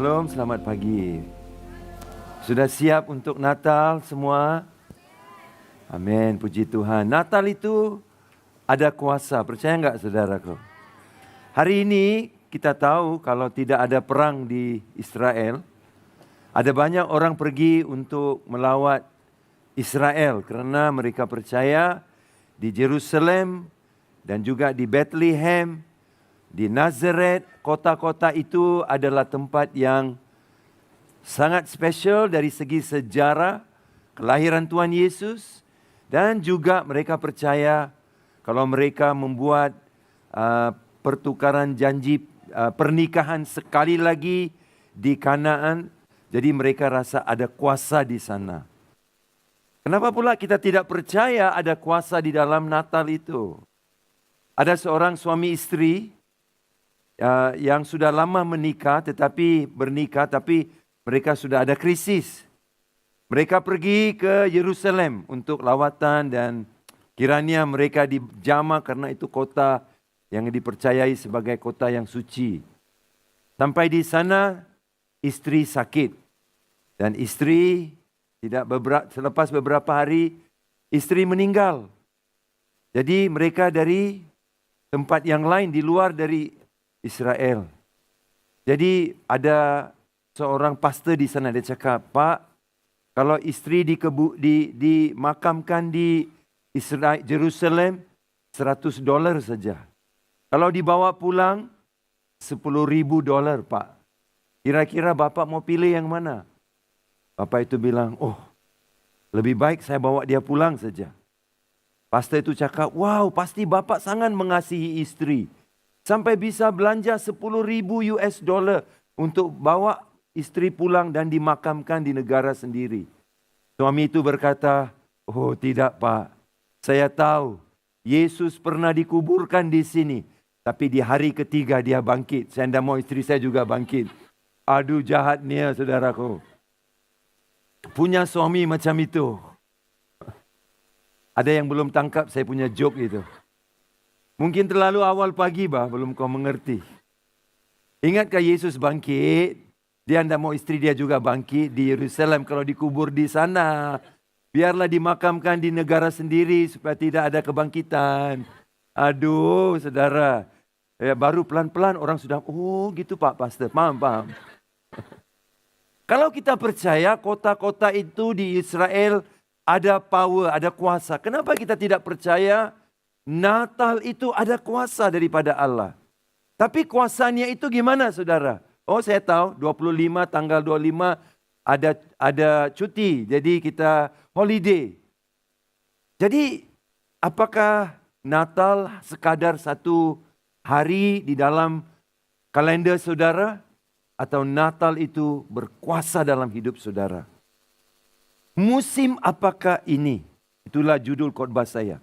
Shalom, selamat pagi. Sudah siap untuk Natal semua? Amin, puji Tuhan. Natal itu ada kuasa, percaya enggak saudaraku? Hari ini kita tahu kalau tidak ada perang di Israel, ada banyak orang pergi untuk melawat Israel karena mereka percaya di Jerusalem dan juga di Bethlehem, di Nazareth, kota-kota itu adalah tempat yang sangat spesial dari segi sejarah kelahiran Tuhan Yesus. Dan juga mereka percaya kalau mereka membuat pertukaran janji pernikahan sekali lagi di Kanaan, jadi mereka rasa ada kuasa di sana. Kenapa pula kita tidak percaya ada kuasa di dalam Natal itu? Ada seorang suami istri yang sudah lama menikah tapi mereka sudah ada krisis. Mereka pergi ke Yerusalem untuk lawatan dan kiranya mereka dijamah karena itu kota yang dipercayai sebagai kota yang suci. Sampai di sana istri sakit dan istri selepas beberapa hari istri meninggal. Jadi mereka dari tempat yang lain di luar dari Israel. Jadi ada seorang pastor di sana, dia cakap, Pak, kalau istri dimakamkan di Israel, Jerusalem, $100 saja. Kalau dibawa pulang, $10,000, Pak. Kira-kira Bapak mau pilih yang mana? Bapak itu bilang, lebih baik saya bawa dia pulang saja. Pastor itu cakap, wow, pasti Bapak sangat mengasihi istri. Sampai bisa belanja $10,000 untuk bawa istri pulang dan dimakamkan di negara sendiri. Suami itu berkata, oh tidak Pak, saya tahu Yesus pernah dikuburkan di sini. Tapi di hari ketiga dia bangkit. Saya tidak mau istri saya juga bangkit. Aduh jahatnya saudaraku. Punya suami macam itu. Ada yang belum tangkap saya punya joke itu. Mungkin terlalu awal pagi belum kau mengerti. Ingatkah Yesus bangkit? Dia tidak mau istri dia juga bangkit di Yerusalem kalau dikubur di sana. Biarlah dimakamkan di negara sendiri supaya tidak ada kebangkitan. Aduh saudara. Baru pelan-pelan orang sudah, oh gitu Pak Pastor, paham. Kalau kita percaya kota-kota itu di Israel ada power, ada kuasa. Kenapa kita tidak percaya Natal itu ada kuasa daripada Allah? Tapi kuasanya itu gimana saudara? Oh saya tahu 25 tanggal 25 ada cuti. Jadi kita holiday. Jadi apakah Natal sekadar satu hari di dalam kalender saudara? Atau Natal itu berkuasa dalam hidup saudara? Musim apakah ini? Itulah judul khotbah saya.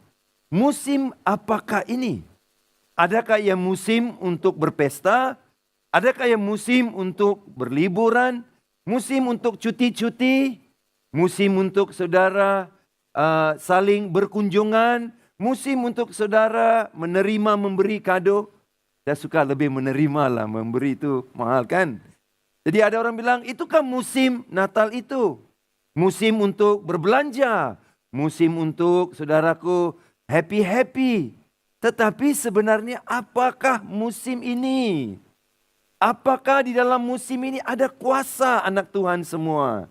Musim apakah ini? Adakah yang musim untuk berpesta? Adakah yang musim untuk berliburan? Musim untuk cuti-cuti? Musim untuk saudara saling berkunjungan? Musim untuk saudara menerima memberi kado? Saya suka lebih menerima lah, memberi itu mahal kan? Jadi ada orang bilang, itu kan musim Natal itu. Musim untuk berbelanja. Musim untuk saudaraku happy-happy. Tetapi sebenarnya apakah musim ini? Apakah di dalam musim ini ada kuasa anak Tuhan semua?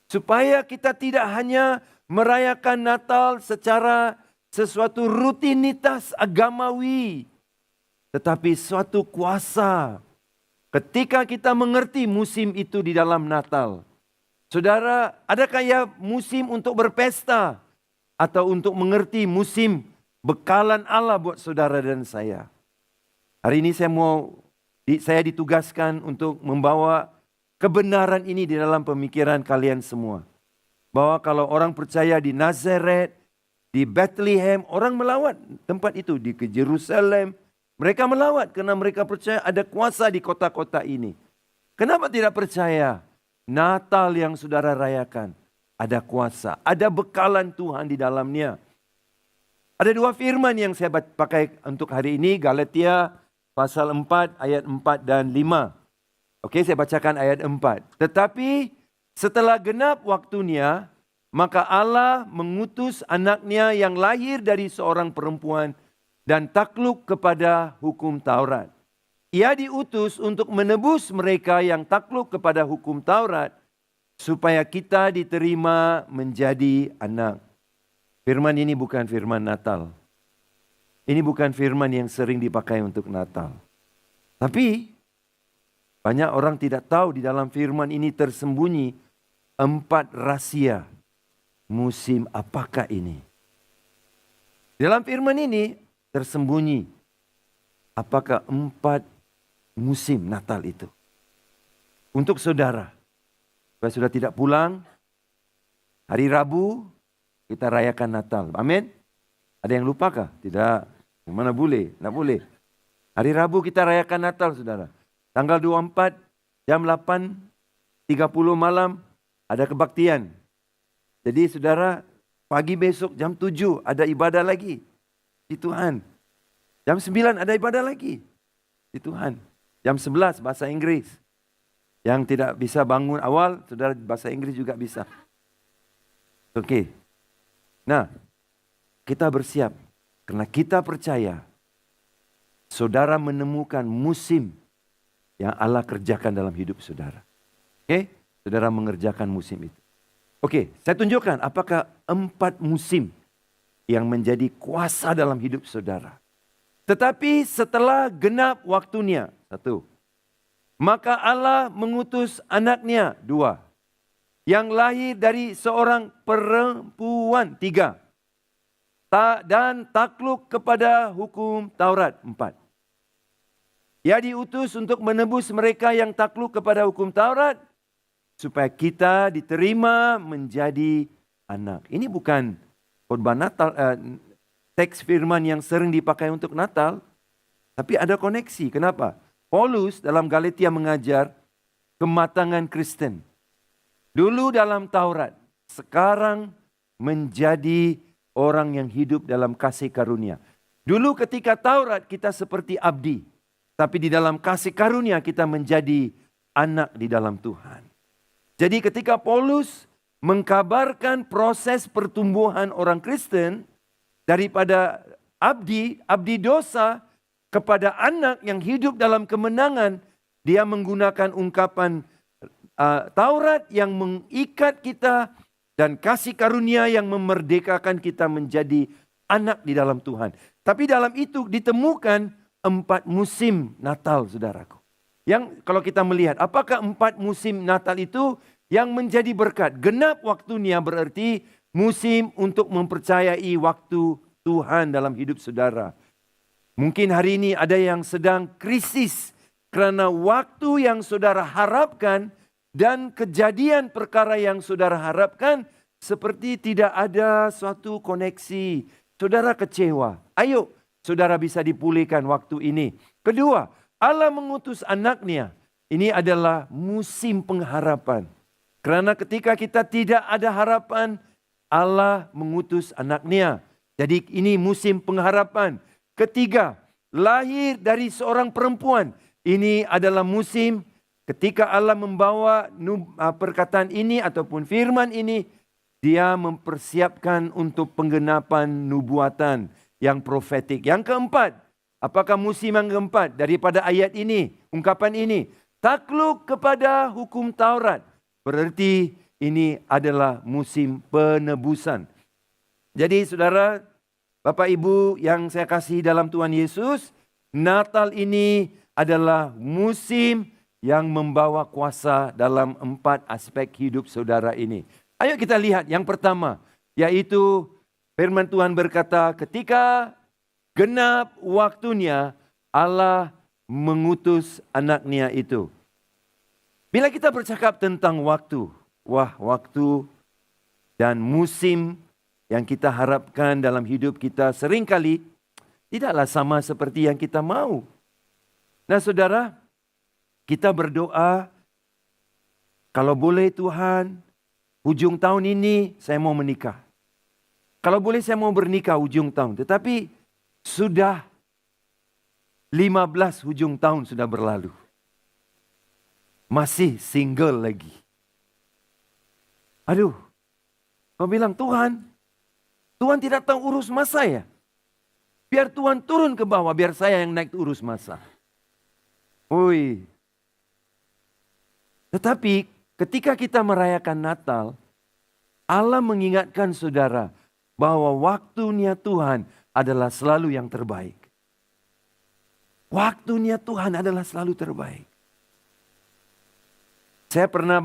Supaya kita tidak hanya merayakan Natal secara sesuatu rutinitas agamawi. Tetapi suatu kuasa. Ketika kita mengerti musim itu di dalam Natal. Saudara, adakah ya musim untuk berpesta? Atau untuk mengerti musim bekalan Allah buat saudara dan saya. Hari ini saya ditugaskan untuk membawa kebenaran ini di dalam pemikiran kalian semua. Bahwa kalau orang percaya di Nazareth, di Bethlehem, orang melawat tempat itu. Di Jerusalem, mereka melawat karena mereka percaya ada kuasa di kota-kota ini. Kenapa tidak percaya? Natal yang saudara rayakan. Ada kuasa, ada bekalan Tuhan di dalamnya. Ada dua firman yang saya pakai untuk hari ini. Galatia pasal 4 ayat 4 dan 5. Oke, saya bacakan ayat 4. Tetapi setelah genap waktunya, maka Allah mengutus anaknya yang lahir dari seorang perempuan dan takluk kepada hukum Taurat. Ia diutus untuk menebus mereka yang takluk kepada hukum Taurat, supaya kita diterima menjadi anak. Firman ini bukan firman Natal. Ini bukan firman yang sering dipakai untuk Natal. Tapi banyak orang tidak tahu di dalam firman ini tersembunyi 4 rahasia musim apakah ini. Dalam firman ini tersembunyi apakah 4 musim Natal itu. Untuk saudara, supaya sudah tidak pulang, hari Rabu kita rayakan Natal. Amin. Ada yang lupakah? Tidak. Mana boleh? Tidak boleh. Hari Rabu kita rayakan Natal, saudara. Tanggal 24 jam 8.30 malam ada kebaktian. Jadi saudara, pagi besok jam 7 ada ibadah lagi di Tuhan. Jam 9 ada ibadah lagi di Tuhan. Jam 11 bahasa Inggris. Yang tidak bisa bangun awal, saudara bahasa Inggris juga bisa. Oke. Nah, kita bersiap. Karena kita percaya saudara menemukan musim yang Allah kerjakan dalam hidup saudara. Oke, saudara mengerjakan musim itu. Oke, saya tunjukkan apakah 4 musim yang menjadi kuasa dalam hidup saudara. Tetapi setelah genap waktunya, 1. Maka Allah mengutus anaknya, 2. Yang lahir dari seorang perempuan, 3. Dan takluk kepada hukum Taurat, 4. Ia diutus untuk menebus mereka yang takluk kepada hukum Taurat, supaya kita diterima menjadi anak. Ini bukan khotbah Natal, teks firman yang sering dipakai untuk Natal, tapi ada koneksi. Kenapa? Paulus dalam Galatia mengajar kematangan Kristen. Dulu dalam Taurat, sekarang menjadi orang yang hidup dalam kasih karunia. Dulu ketika Taurat kita seperti abdi. Tapi di dalam kasih karunia kita menjadi anak di dalam Tuhan. Jadi ketika Paulus mengkabarkan proses pertumbuhan orang Kristen daripada abdi dosa kepada anak yang hidup dalam kemenangan, dia menggunakan ungkapan Taurat yang mengikat kita dan kasih karunia yang memerdekakan kita menjadi anak di dalam Tuhan. Tapi dalam itu ditemukan 4 musim Natal, saudaraku. Yang kalau kita melihat, apakah 4 musim Natal itu yang menjadi berkat? Genap waktunya berarti musim untuk mempercayai waktu Tuhan dalam hidup saudara. Mungkin hari ini ada yang sedang krisis karena waktu yang saudara harapkan dan kejadian perkara yang saudara harapkan seperti tidak ada suatu koneksi. Saudara kecewa. Ayo, saudara bisa dipulihkan waktu ini. Kedua, Allah mengutus anaknya. Ini adalah musim pengharapan. Karena ketika kita tidak ada harapan, Allah mengutus anaknya. Jadi ini musim pengharapan. Ketiga, lahir dari seorang perempuan. Ini adalah musim ketika Allah membawa perkataan ini ataupun firman ini. Dia mempersiapkan untuk penggenapan nubuatan yang profetik. Yang keempat, apakah musim yang keempat daripada ayat ini, ungkapan ini? Takluk kepada hukum Taurat. Berarti ini adalah musim penebusan. Jadi saudara, Bapak Ibu yang saya kasih dalam Tuhan Yesus, Natal ini adalah musim yang membawa kuasa dalam 4 aspek hidup saudara ini. Ayo kita lihat yang pertama, yaitu firman Tuhan berkata, ketika genap waktunya, Allah mengutus anaknya itu. Bila kita bercakap tentang waktu, waktu dan musim yang kita harapkan dalam hidup kita seringkali tidaklah sama seperti yang kita mau. Nah saudara, kita berdoa, kalau boleh Tuhan, ujung tahun ini saya mau menikah. Kalau boleh saya mau bernikah ujung tahun. Tetapi sudah 15 ujung tahun sudah berlalu. masih single lagi. Aduh, kau bilang Tuhan tidak tahu urus masa ya? Biar Tuhan turun ke bawah, biar saya yang naik urus masa. Woi. Tetapi ketika kita merayakan Natal, Allah mengingatkan saudara bahwa waktunya Tuhan adalah selalu yang terbaik. Waktunya Tuhan adalah selalu terbaik. Saya pernah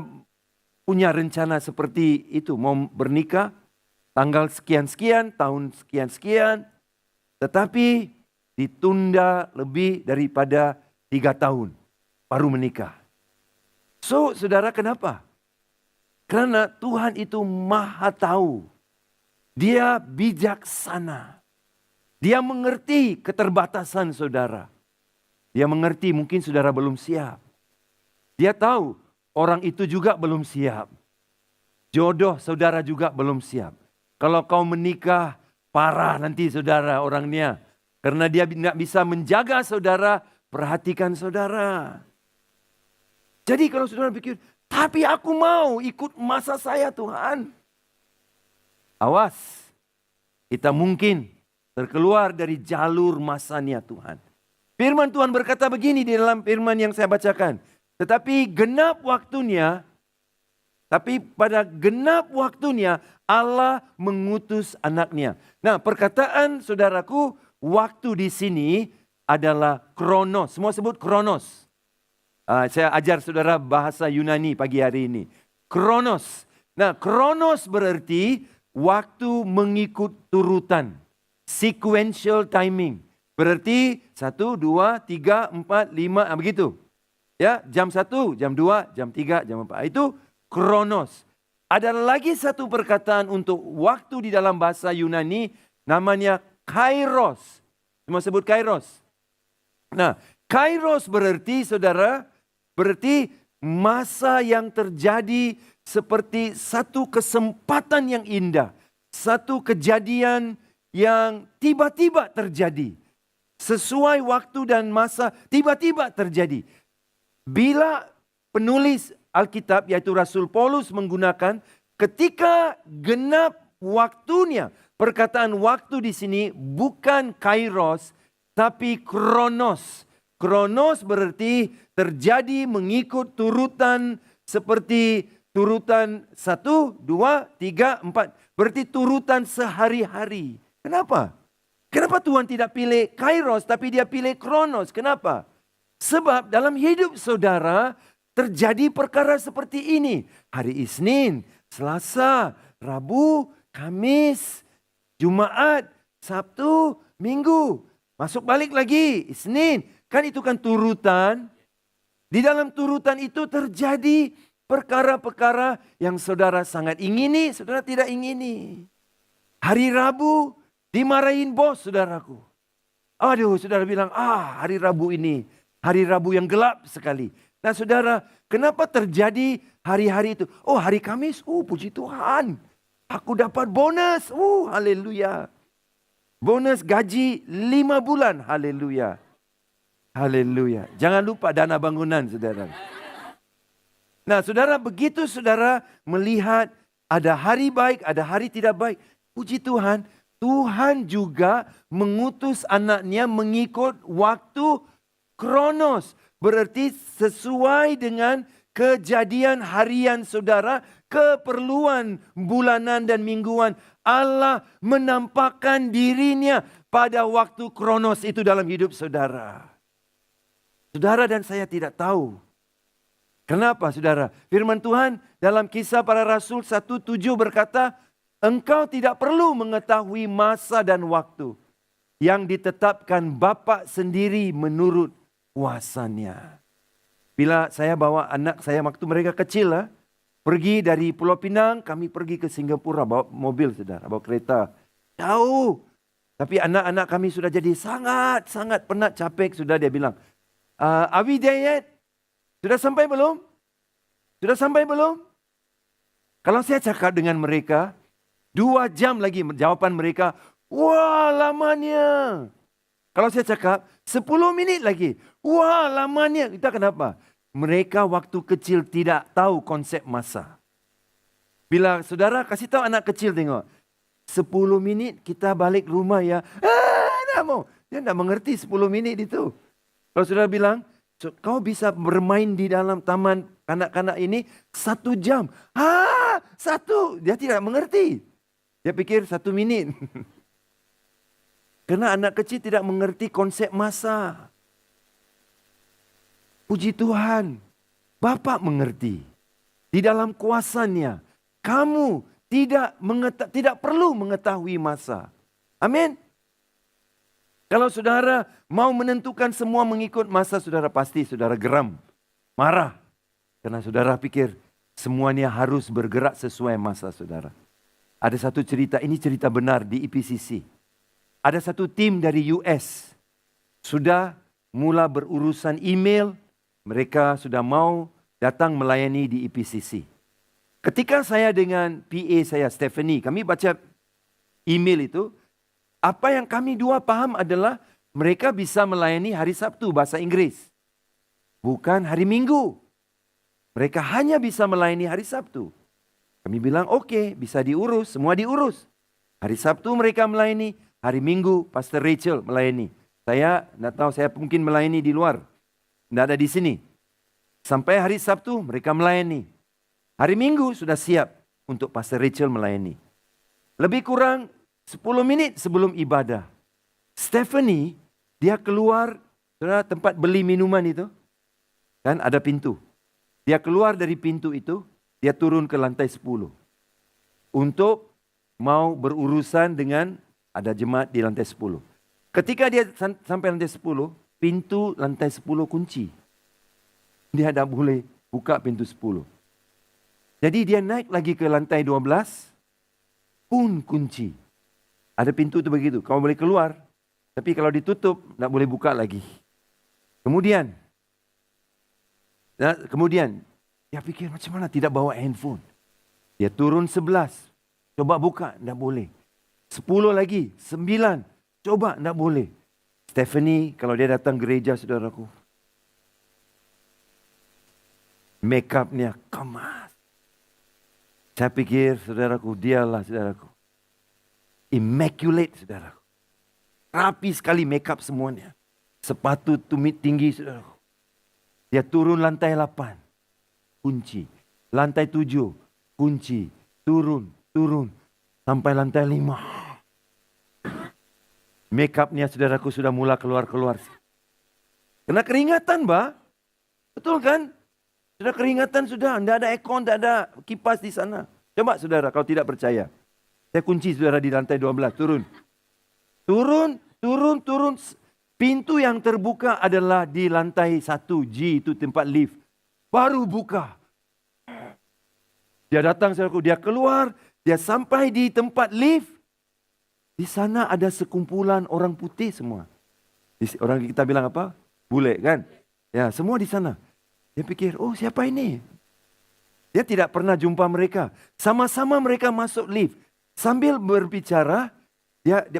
punya rencana seperti itu, mau bernikah tanggal sekian-sekian, tahun sekian-sekian, tetapi ditunda lebih daripada 3 tahun baru menikah. So, saudara, kenapa? Karena Tuhan itu maha tahu. Dia bijaksana. Dia mengerti keterbatasan saudara. Dia mengerti mungkin saudara belum siap. Dia tahu orang itu juga belum siap. Jodoh saudara juga belum siap. Kalau kau menikah, parah nanti saudara orangnya. Karena dia tidak bisa menjaga saudara, perhatikan saudara. Jadi kalau saudara pikir, tapi aku mau ikut masa saya Tuhan. Awas, kita mungkin terkeluar dari jalur masanya Tuhan. Firman Tuhan berkata begini di dalam firman yang saya bacakan. Tetapi pada genap waktunya Allah mengutus anaknya. Nah, perkataan saudaraku, waktu di sini adalah kronos. Semua sebut kronos. Saya ajar saudara bahasa Yunani pagi hari ini. Kronos. Nah, kronos berarti waktu mengikut turutan. Sequential timing. Berarti 1, 2, 3, 4, 5, begitu. Ya, jam 1, jam 2, jam 3, jam 4. Itu kronos. Ada lagi satu perkataan untuk waktu di dalam bahasa Yunani, namanya kairos. Semua sebut kairos. Nah, kairos berarti saudara, berarti masa yang terjadi seperti satu kesempatan yang indah. Satu kejadian yang tiba-tiba terjadi. Sesuai waktu dan masa tiba-tiba terjadi. Bila penulis Alkitab yaitu Rasul Paulus menggunakan ketika genap waktunya. Perkataan waktu di sini bukan kairos tapi kronos. Kronos berarti terjadi mengikut turutan seperti turutan 1, 2, 3, 4. Berarti turutan sehari-hari. Kenapa? Kenapa Tuhan tidak pilih kairos tapi dia pilih kronos? Kenapa? Sebab dalam hidup saudara terjadi perkara seperti ini. Hari Isnin, Selasa, Rabu, Kamis, Jumaat, Sabtu, Minggu. Masuk balik lagi, Isnin. Kan itu kan turutan. Di dalam turutan itu terjadi perkara-perkara yang saudara sangat ingini, saudara tidak ingini. Hari Rabu dimarahin bos saudaraku. Aduh, saudara bilang, hari Rabu ini, hari Rabu yang gelap sekali. Nah saudara, kenapa terjadi hari-hari itu? Oh, hari Kamis, puji Tuhan. Aku dapat bonus, haleluya. Bonus gaji 5 bulan, haleluya. Haleluya. Jangan lupa dana bangunan, saudara. Nah, saudara, begitu saudara melihat ada hari baik, ada hari tidak baik. Puji Tuhan, Tuhan juga mengutus anaknya mengikut waktu kronos. Berarti sesuai dengan kejadian harian saudara, keperluan bulanan dan mingguan. Allah menampakkan dirinya pada waktu kronos itu dalam hidup saudara. Saudara dan saya tidak tahu. Kenapa saudara? Firman Tuhan dalam Kisah Para Rasul 1:7 berkata, engkau tidak perlu mengetahui masa dan waktu yang ditetapkan Bapa sendiri menurut kuasanya. Bila saya bawa anak saya waktu mereka kecil pergi dari Pulau Pinang, kami pergi ke Singapura bawa mobil saudara, bawa kereta. Jauh. Tapi anak-anak kami sudah jadi sangat penat, capek. Sudah dia bilang, are we there yet? Sudah sampai belum? Sudah sampai belum? Kalau saya cakap dengan mereka, 2 jam lagi jawaban mereka, wah lamanya. Kalau saya cakap 10 menit lagi, wah lamanya. Kita kenapa? mereka waktu kecil tidak tahu konsep masa. Bila saudara kasih tahu anak kecil tengok, 10 minit kita balik rumah ya. Tak mau. Dia tak mengerti 10 minit itu. Kalau saudara bilang, kau bisa bermain di dalam taman kanak-kanak ini 1 jam. 1. Dia tidak mengerti. Dia pikir 1 minit. Karena anak kecil tidak mengerti konsep masa. Puji Tuhan, Bapa mengerti. Di dalam kuasanya, kamu tidak perlu mengetahui masa. Amin. Kalau saudara mau menentukan semua mengikut masa, saudara pasti saudara geram, marah. Karena saudara pikir semuanya harus bergerak sesuai masa saudara. Ada satu cerita, ini cerita benar di EPCC. Ada satu tim dari US sudah mula berurusan email. Mereka sudah mau datang melayani di EPCC. Ketika saya dengan PA saya, Stephanie, kami baca email itu. Apa yang kami dua paham adalah mereka bisa melayani hari Sabtu bahasa Inggris. Bukan hari Minggu. Mereka hanya bisa melayani hari Sabtu. Kami bilang oke, bisa diurus, semua diurus. Hari Sabtu mereka melayani, hari Minggu Pastor Rachel melayani. Saya tidak tahu, saya mungkin melayani di luar. Tidak ada di sini. Sampai hari Sabtu mereka melayani. Hari Minggu sudah siap untuk Pastor Rachel melayani. Lebih kurang 10 menit sebelum ibadah. Stephanie, dia keluar tempat beli minuman itu. Kan ada pintu. Dia keluar dari pintu itu, dia turun ke lantai 10. Untuk mau berurusan dengan ada jemaat di lantai 10. Ketika dia sampai lantai 10, pintu lantai 10 kunci. Dia tidak boleh buka pintu 10. Jadi dia naik lagi ke lantai 12, pun kunci. Ada pintu itu begitu, kamu boleh keluar. Tapi kalau ditutup, tidak boleh buka lagi. Kemudian, dia pikir macam mana tidak bawa handphone. Dia turun 11, coba buka, tidak boleh. 10 lagi, 9, coba, tidak boleh. Stephanie, kalau dia datang gereja, saudaraku, make up-nya kemas. Saya pikir, saudaraku, dialah saudaraku. Immaculate, saudaraku. Rapi sekali make up semuanya. Sepatu tumit tinggi, saudaraku. Dia turun lantai 8. Kunci. Lantai 7. Kunci. Turun. Sampai lantai 5. Make up-nya, saudaraku, sudah mula keluar-keluar. Kena keringatan, Mbak. Betul kan? Sudah keringatan sudah, tidak ada aircon, tidak ada kipas di sana. Coba saudara, kalau tidak percaya. Saya kunci saudara di lantai 12, turun. Turun. Pintu yang terbuka adalah di lantai 1G, itu tempat lift. Baru buka. Dia datang saudaraku, dia keluar, dia sampai di tempat lift. Di sana ada sekumpulan orang putih semua. Orang kita bilang apa? Bule kan? Ya, semua di sana. Dia pikir, oh siapa ini? Dia tidak pernah jumpa mereka. Sama-sama mereka masuk lift. Sambil berbicara,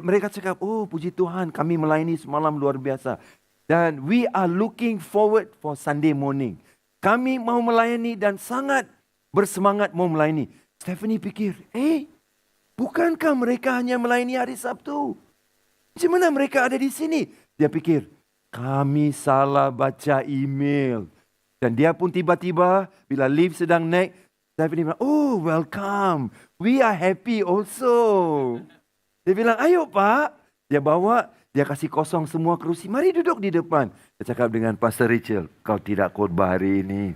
mereka cakap, oh puji Tuhan kami melayani semalam luar biasa. Dan we are looking forward for Sunday morning. Kami mau melayani dan sangat bersemangat mau melayani. Stephanie pikir, bukankah mereka hanya melayani hari Sabtu? Macam mana mereka ada di sini? Dia pikir, kami salah baca email. Dan dia pun tiba-tiba bila lift sedang naik, Stephanie bilang, oh welcome, we are happy also. Dia bilang, ayo Pak. Dia kasih kosong semua kerusi, mari duduk di depan. Dia cakap dengan Pastor Rachel, kau tidak khotbah hari ini.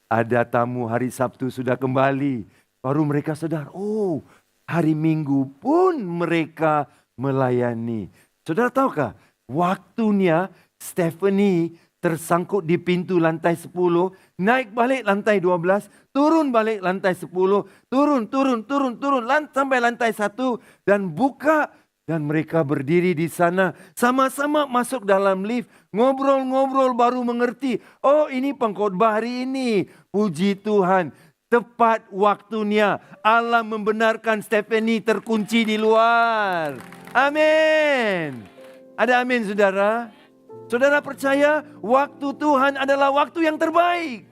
Ada tamu hari Sabtu sudah kembali. Baru mereka sadar, oh hari Minggu pun mereka melayani. Saudara tahukah, waktunya Stephanie tersangkut di pintu lantai 10, naik balik lantai 12, turun balik lantai 10, turun, sampai lantai 1 dan buka. Dan mereka berdiri di sana, sama-sama masuk dalam lift, ngobrol-ngobrol baru mengerti. Oh ini pengkhotbah hari ini, puji Tuhan. Tepat waktunya Allah membenarkan Stephanie terkunci di luar. Amin. Ada amin saudara? Saudara percaya waktu Tuhan adalah waktu yang terbaik.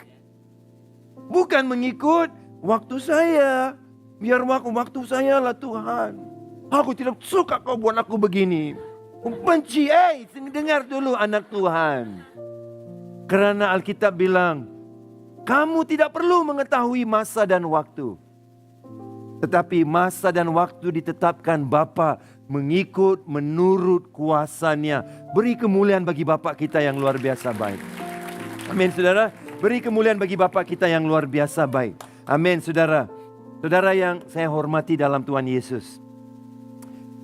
Bukan mengikut waktu saya. Biar waktu saya lah Tuhan. Aku tidak suka kau buat aku begini. Benci, dengar dulu anak Tuhan. Karena Alkitab bilang, kamu tidak perlu mengetahui masa dan waktu. Tetapi masa dan waktu ditetapkan Bapa mengikut menurut kuasanya. Beri kemuliaan bagi Bapa kita yang luar biasa baik. Amin saudara. Beri kemuliaan bagi Bapa kita yang luar biasa baik. Amin saudara. Saudara yang saya hormati dalam Tuhan Yesus.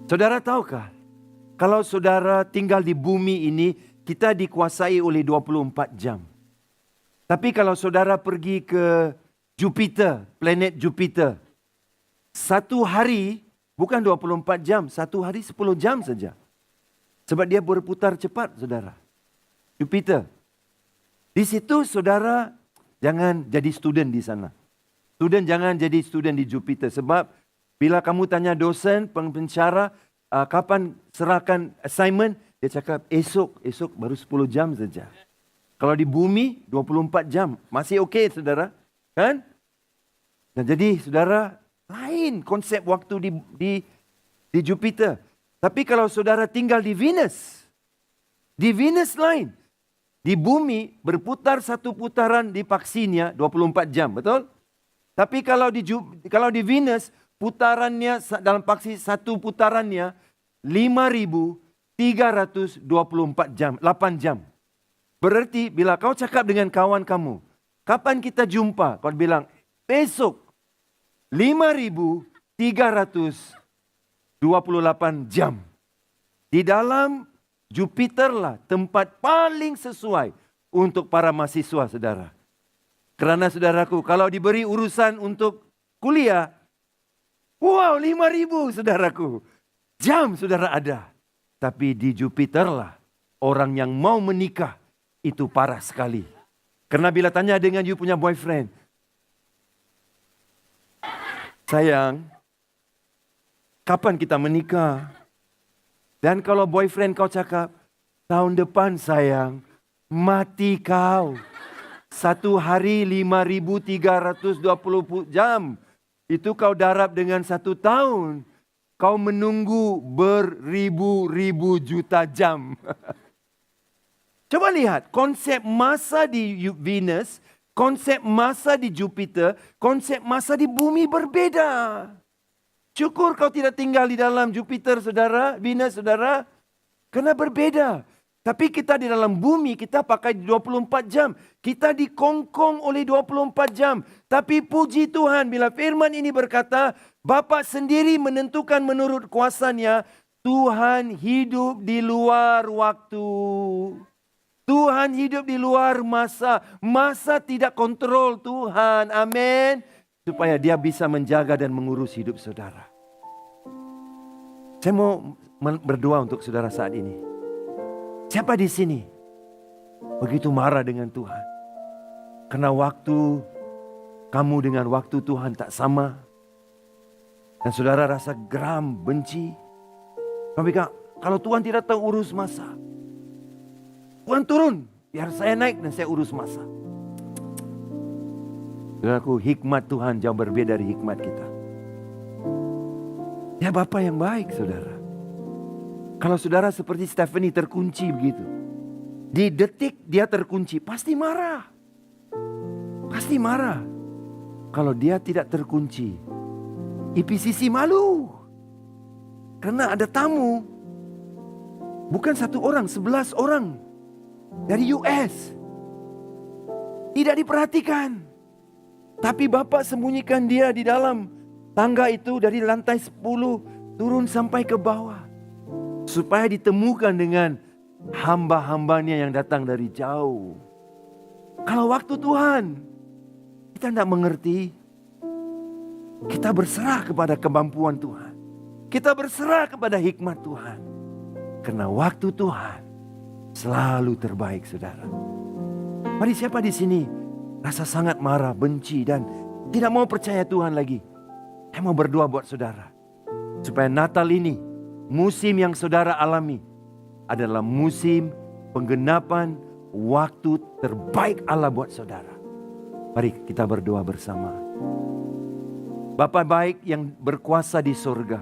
Saudara tahukah? Kalau saudara tinggal di bumi ini, kita dikuasai oleh 24 jam. Tapi kalau saudara pergi ke Jupiter, planet Jupiter, satu hari bukan 24 jam, satu hari 10 jam saja. Sebab dia berputar cepat saudara. Jupiter. Di situ saudara jangan jadi student di sana. Student jangan jadi student di Jupiter. Sebab bila kamu tanya dosen, pencara, kapan serahkan assignment, dia cakap esok baru 10 jam saja. Kalau di bumi 24 jam, masih okey saudara. Kan? Dan jadi saudara, lain konsep waktu di Jupiter. Tapi kalau saudara tinggal di Venus lain. Di bumi berputar satu putaran di paksinya 24 jam, betul? Tapi kalau di Venus, putarannya dalam paksi satu putarannya 5.324 jam, 8 jam. Berarti bila kau cakap dengan kawan kamu, kapan kita jumpa? Kau bilang, besok 5.328 jam. Di dalam Jupiter lah tempat paling sesuai untuk para mahasiswa saudara. Kerana saudaraku, kalau diberi urusan untuk kuliah, wow 5.000 saudaraku. Jam saudara ada. Tapi di Jupiter lah orang yang mau menikah itu parah sekali. Karena bila tanya dengan you punya boyfriend, sayang, kapan kita menikah? Dan kalau boyfriend kau cakap, tahun depan sayang, mati kau. Satu hari 5.320 jam. Itu kau darab dengan 1 tahun. Kau menunggu beribu-ribu juta jam. Coba lihat konsep masa di Venus, konsep masa di Jupiter, konsep masa di bumi berbeda. Syukur kau tidak tinggal di dalam Jupiter saudara, Venus saudara. Karena berbeda. Tapi kita di dalam bumi kita pakai 24 jam. Kita dikongkong oleh 24 jam. Tapi puji Tuhan bila firman ini berkata, Bapa sendiri menentukan menurut kuasanya, Tuhan hidup di luar waktu. Tuhan hidup di luar masa. Masa tidak kontrol Tuhan. Amin. Supaya dia bisa menjaga dan mengurus hidup saudara. Saya mau berdoa untuk saudara saat ini. Siapa di sini begitu marah dengan Tuhan? Karena waktu kamu dengan waktu Tuhan tak sama. Dan saudara rasa geram, benci. Kamu bilang, kalau Tuhan tidak tahu urus masa. Tuhan turun, biar saya naik dan saya urus masa. Saudaraku, hikmat Tuhan jauh berbeda dari hikmat kita. Dia Bapa yang baik, saudara. Kalau saudara seperti Stephanie terkunci begitu. Di detik dia terkunci, pasti marah. Pasti marah. Kalau dia tidak terkunci, IPCC malu. Karena ada tamu. Bukan 1 orang, 11 orang. Dari US. Tidak diperhatikan. Tapi Bapak sembunyikan dia di dalam tangga itu dari lantai 10 turun sampai ke bawah. Supaya ditemukan dengan hamba-hambanya yang datang dari jauh. Kalau waktu Tuhan, kita tidak mengerti. Kita berserah kepada kemampuan Tuhan. Kita berserah kepada hikmat Tuhan. Karena waktu Tuhan selalu terbaik, saudara. Mari siapa di sini rasa sangat marah, benci dan tidak mau percaya Tuhan lagi. Saya mau berdoa buat saudara. Supaya Natal ini, musim yang saudara alami adalah musim penggenapan waktu terbaik Allah buat saudara. Mari kita berdoa bersama. Bapa baik yang berkuasa di surga,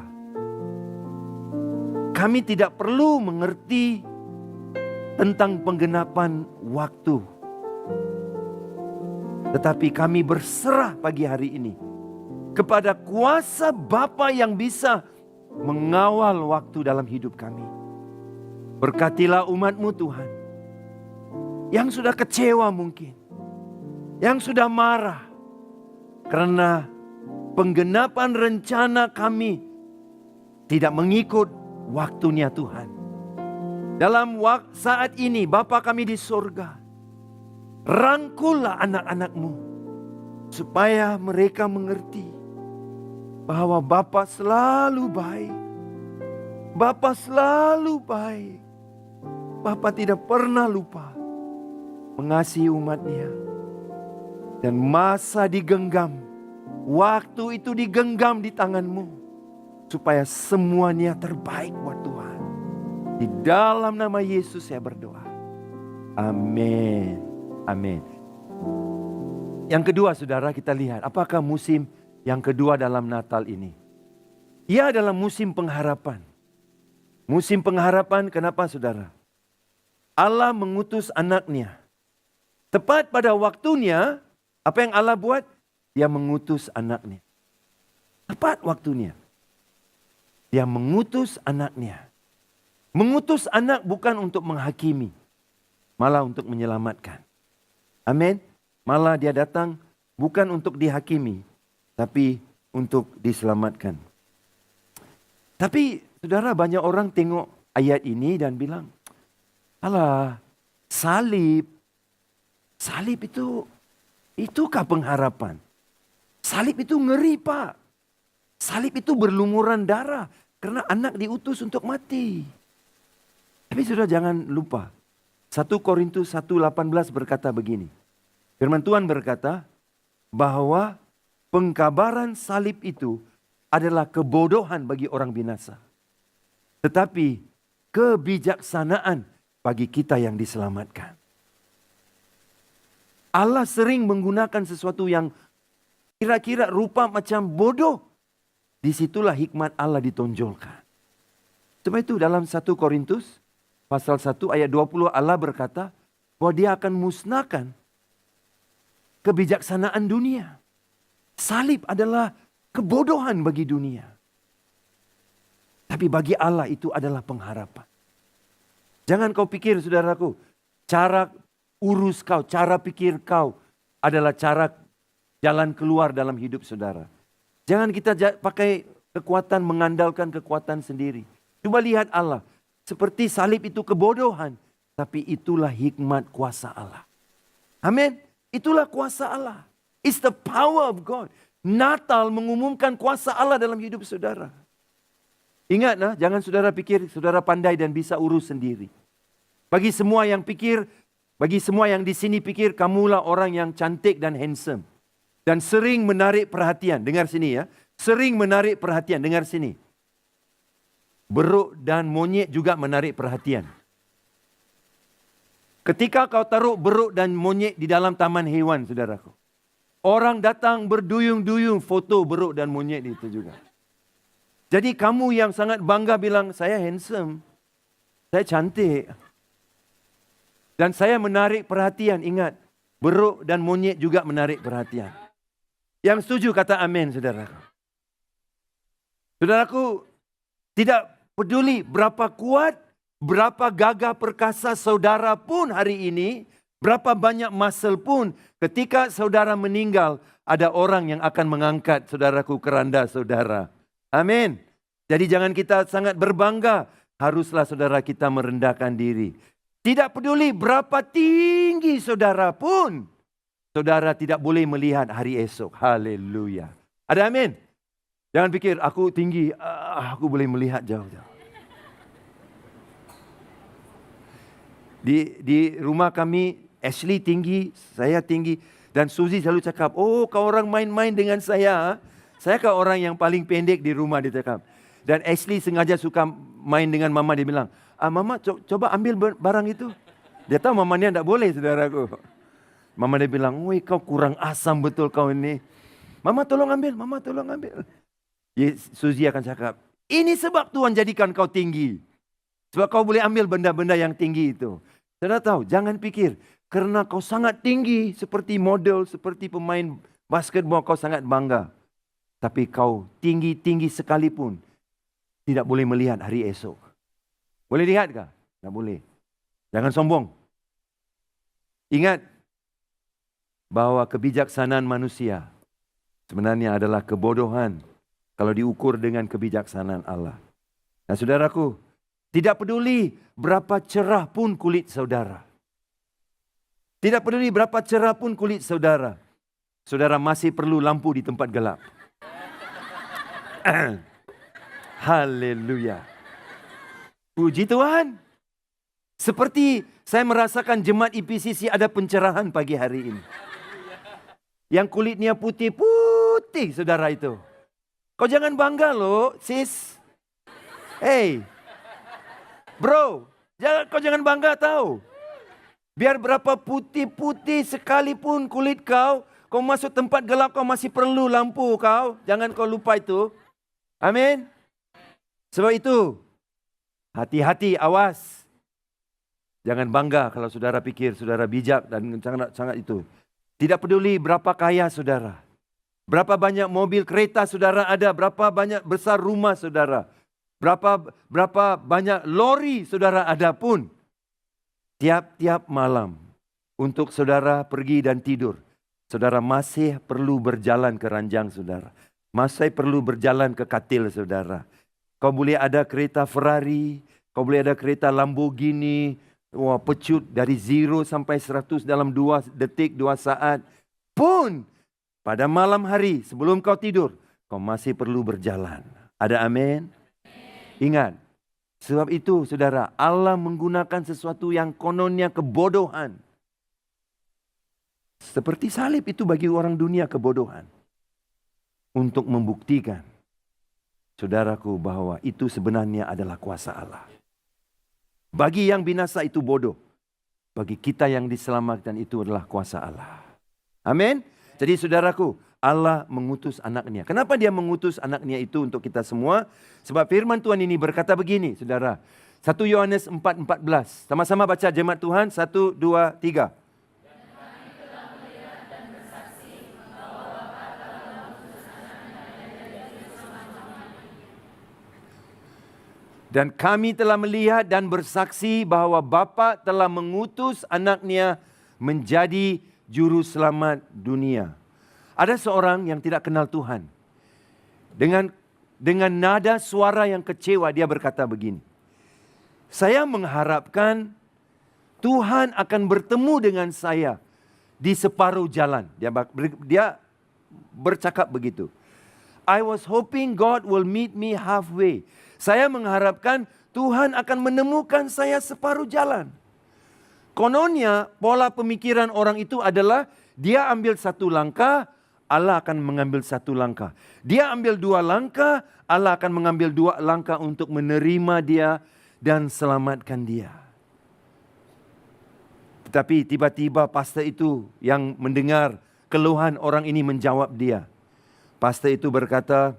kami tidak perlu mengerti tentang penggenapan waktu. Tetapi kami berserah pagi hari ini kepada kuasa Bapa yang bisa mengawal waktu dalam hidup kami. Berkatilah umat-Mu Tuhan, yang sudah kecewa mungkin, yang sudah marah, karena penggenapan rencana kami tidak mengikut waktunya Tuhan. Dalam saat ini Bapa kami di surga, rangkullah anak-anak-Mu supaya mereka mengerti bahwa Bapa selalu baik. Bapa selalu baik. Bapa tidak pernah lupa mengasihi umat-Nya. Dan masa digenggam, waktu itu digenggam di tangan-Mu supaya semuanya terbaik buat Tuhan. Di dalam nama Yesus saya berdoa. Amin. Amin. Yang kedua saudara, kita lihat apakah musim yang kedua dalam Natal ini. Ia adalah musim pengharapan. Musim pengharapan kenapa saudara? Allah mengutus anaknya. Tepat pada waktunya, apa yang Allah buat? Dia mengutus anaknya. Tepat waktunya. Dia mengutus anaknya. Mengutus anak bukan untuk menghakimi, malah untuk menyelamatkan. Amin. Malah dia datang bukan untuk dihakimi, tapi untuk diselamatkan. Tapi saudara, banyak orang tengok ayat ini dan bilang, alah, salib itukah pengharapan? Salib itu ngeri Pak. Salib itu berlumuran darah karena anak diutus untuk mati. Tapi sudah jangan lupa, 1 Korintus 1:18 berkata begini. Firman Tuhan berkata bahwa pengkabaran salib itu adalah kebodohan bagi orang binasa. Tetapi kebijaksanaan bagi kita yang diselamatkan. Allah sering menggunakan sesuatu yang kira-kira rupa macam bodoh. Disitulah hikmat Allah ditonjolkan. Sebab itu dalam 1 Korintus pasal 1 ayat 20 Allah berkata bahwa dia akan musnahkan kebijaksanaan dunia. Salib adalah kebodohan bagi dunia. Tapi bagi Allah itu adalah pengharapan. Jangan kau pikir saudaraku, cara urus kau, cara pikir kau adalah cara jalan keluar dalam hidup saudara. Jangan kita pakai kekuatan, mengandalkan kekuatan sendiri. Coba lihat Allah. Seperti salib itu kebodohan, tapi itulah hikmat kuasa Allah. Amin. Itulah kuasa Allah. It's the power of God. Natal mengumumkan kuasa Allah dalam hidup saudara. Ingat, jangan saudara pikir saudara pandai dan bisa urus sendiri. Bagi semua yang di sini pikir kamulah orang yang cantik dan handsome. Dan sering menarik perhatian. Dengar sini ya. Sering menarik perhatian. Dengar sini. Beruk dan monyet juga menarik perhatian. Ketika kau taruh beruk dan monyet di dalam taman hewan, saudaraku. Orang datang berduyung-duyung foto beruk dan monyet itu juga. Jadi kamu yang sangat bangga bilang, saya handsome. Saya cantik. Dan saya menarik perhatian. Ingat, beruk dan monyet juga menarik perhatian. Yang setuju kata amin, saudaraku. Saudaraku, tidak peduli berapa kuat, berapa gagah perkasa saudara pun hari ini, berapa banyak muscle pun, ketika saudara meninggal, ada orang yang akan mengangkat saudaraku keranda saudara. Amin. Jadi jangan kita sangat berbangga, haruslah saudara kita merendahkan diri. Tidak peduli berapa tinggi saudara pun, saudara tidak boleh melihat hari esok. Haleluya. Ada amin? Jangan pikir aku tinggi, aku boleh melihat jauh-jauh. Di rumah kami, Ashley tinggi, saya tinggi. Dan Suzy selalu cakap, oh kau orang main-main dengan saya. Saya kau orang yang paling pendek di rumah, dia cakap. Dan Ashley sengaja suka main dengan mama, dia bilang, Mama coba ambil barang itu. Dia tahu mama dia tidak boleh, saudaraku. Mama dia bilang, woi kau kurang asam betul kau ini. Mama tolong ambil, mama tolong ambil. Suzy akan cakap, ini sebab Tuhan jadikan kau tinggi. Sebab kau boleh ambil benda-benda yang tinggi itu. Saudara tahu, jangan pikir, karena kau sangat tinggi, seperti model, seperti pemain basketball, kau sangat bangga. Tapi kau tinggi-tinggi sekalipun, tidak boleh melihat hari esok. Boleh lihat kah? Tidak boleh. Jangan sombong. Ingat, bahwa kebijaksanaan manusia sebenarnya adalah kebodohan kalau diukur dengan kebijaksanaan Allah. Nah saudaraku, tidak peduli berapa cerah pun kulit saudara. Tidak peduli berapa cerah pun kulit saudara. Saudara masih perlu lampu di tempat gelap. Haleluya. Puji Tuhan. Seperti saya merasakan jemaat IPCC ada pencerahan pagi hari ini. Yang kulitnya putih-putih saudara itu. Kau jangan bangga loh sis. Hey. Bro, kau jangan bangga tahu. Biar berapa putih-putih sekalipun kulit kau, kau masuk tempat gelap kau masih perlu lampu kau. Jangan kau lupa itu. Amin. Sebab itu, hati-hati, awas. Jangan bangga kalau saudara pikir saudara bijak dan sangat itu. Tidak peduli berapa kaya saudara. Berapa banyak mobil kereta saudara ada, berapa banyak besar rumah saudara. Berapa banyak lori saudara ada pun. Tiap-tiap malam untuk saudara pergi dan tidur. Saudara masih perlu berjalan ke ranjang saudara. Masih perlu berjalan ke katil saudara. Kau boleh ada kereta Ferrari. Kau boleh ada kereta Lamborghini. Wah, pecut dari 0 sampai 100 dalam 2 detik, 2 saat. Pun pada malam hari sebelum kau tidur. Kau masih perlu berjalan. Ada amin? Ingat. Sebab itu saudara, Allah menggunakan sesuatu yang kononnya kebodohan. Seperti salib itu bagi orang dunia kebodohan. Untuk membuktikan, saudaraku, bahwa itu sebenarnya adalah kuasa Allah. Bagi yang binasa itu bodoh. Bagi kita yang diselamatkan itu adalah kuasa Allah. Amin. Jadi saudaraku, Allah mengutus anaknya. Kenapa dia mengutus anaknya itu untuk kita semua? Sebab firman Tuhan ini berkata begini, saudara. 1 Yohanes 4:14. Sama-sama baca jemaat Tuhan. 1, 2, 3. Dan kami telah melihat dan bersaksi bahwa Bapa telah mengutus anaknya menjadi juru selamat dunia. Ada seorang yang tidak kenal Tuhan. Dengan nada suara yang kecewa dia berkata begini. Saya mengharapkan Tuhan akan bertemu dengan saya di separuh jalan. Dia bercakap begitu. I was hoping God will meet me halfway. Saya mengharapkan Tuhan akan menemukan saya separuh jalan. Kononnya pola pemikiran orang itu adalah dia ambil satu langkah, Allah akan mengambil satu langkah. Dia ambil 2 langkah, Allah akan mengambil 2 langkah untuk menerima dia dan selamatkan dia. Tetapi tiba-tiba pastor itu yang mendengar keluhan orang ini menjawab dia. Pastor itu berkata,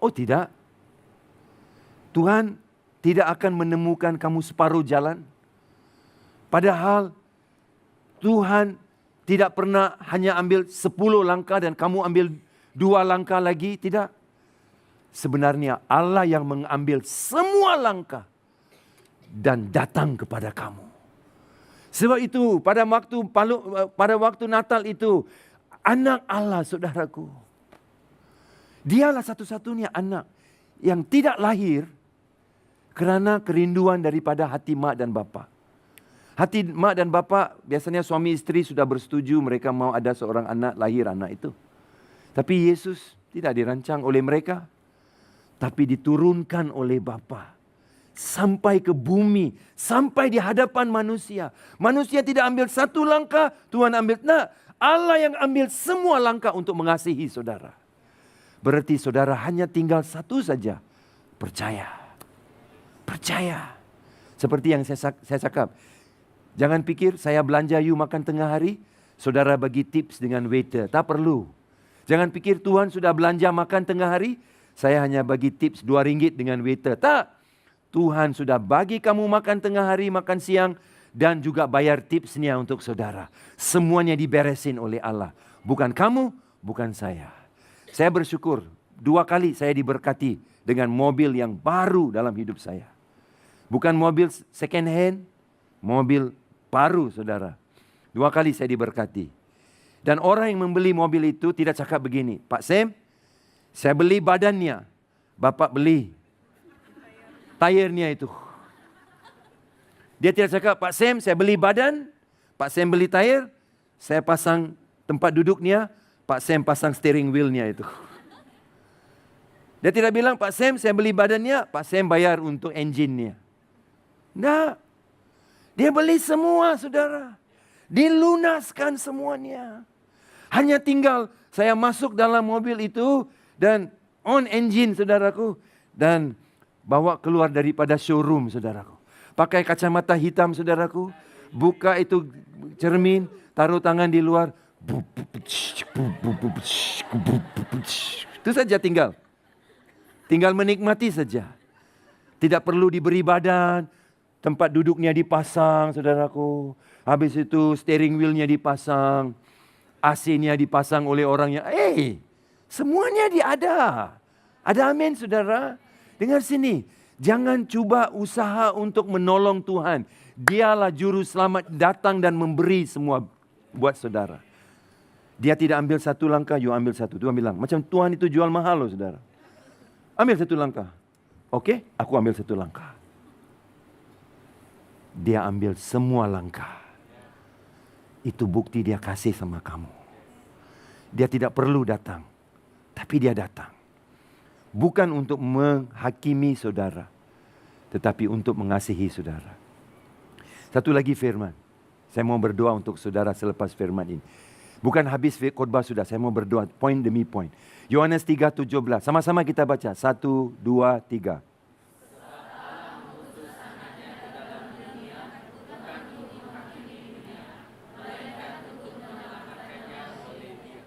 oh tidak. Tuhan tidak akan menemukan kamu separuh jalan. Padahal Tuhan tidak pernah hanya ambil 10 langkah dan kamu ambil 2 langkah lagi. Tidak. Sebenarnya Allah yang mengambil semua langkah dan datang kepada kamu. Sebab itu pada waktu Natal itu anak Allah saudaraku. Dialah satu-satunya anak yang tidak lahir kerana kerinduan daripada hati mak dan bapa. Hati mak dan bapa biasanya suami istri sudah bersetuju mereka mau ada seorang anak, lahir anak itu. Tapi Yesus tidak dirancang oleh mereka. Tapi diturunkan oleh Bapa. Sampai ke bumi, sampai di hadapan manusia. Manusia tidak ambil satu langkah, Tuhan ambil. Nah, Allah yang ambil semua langkah untuk mengasihi saudara. Berarti saudara hanya tinggal satu saja, percaya. Percaya. Seperti yang saya cakap. Jangan pikir saya belanja you makan tengah hari, saudara bagi tips dengan waiter. Tak perlu. Jangan pikir Tuhan sudah belanja makan tengah hari, saya hanya bagi tips RM2 dengan waiter. Tak. Tuhan sudah bagi kamu makan tengah hari, makan siang, dan juga bayar tipsnya untuk saudara. Semuanya diberesin oleh Allah. Bukan kamu, bukan saya. Saya bersyukur 2 kali saya diberkati dengan mobil yang baru dalam hidup saya. Bukan mobil second hand, mobil baru saudara. 2 kali saya diberkati. Dan orang yang membeli mobil itu tidak cakap begini, Pak Sam, saya beli badannya, Bapak beli tayarnya itu. Dia tidak cakap, Pak Sam saya beli badan, Pak Sam beli tayar, saya pasang tempat duduknya, Pak Sam pasang steering wheelnya itu. Dia tidak bilang, Pak Sam saya beli badannya, Pak Sam bayar untuk engine-nya. Nah, dia beli semua saudara. Dilunaskan semuanya. Hanya tinggal saya masuk dalam mobil itu dan on engine saudaraku. Dan bawa keluar daripada showroom saudaraku. Pakai kacamata hitam saudaraku. Buka itu cermin, taruh tangan di luar. Itu saja tinggal. Tinggal menikmati saja. Tidak perlu diberi badan. Tempat duduknya dipasang saudaraku. Habis itu steering wheelnya dipasang. AC-nya dipasang oleh orangnya. Semuanya ada. Ada amin saudara. Dengar sini. Jangan cuba usaha untuk menolong Tuhan. Dialah juru selamat datang dan memberi semua buat saudara. Dia tidak ambil satu langkah, you ambil satu. Tuhan bilang, macam Tuhan itu jual mahal loh saudara. Ambil satu langkah. Oke, aku ambil satu langkah. Dia ambil semua langkah. Itu bukti dia kasih sama kamu. Dia tidak perlu datang. Tapi dia datang. Bukan untuk menghakimi saudara. Tetapi untuk mengasihi saudara. Satu lagi firman. Saya mau berdoa untuk saudara selepas firman ini. Bukan habis khotbah sudah. Saya mau berdoa poin demi poin. Yohanes 3:17. Sama-sama kita baca. 1, 2, 3.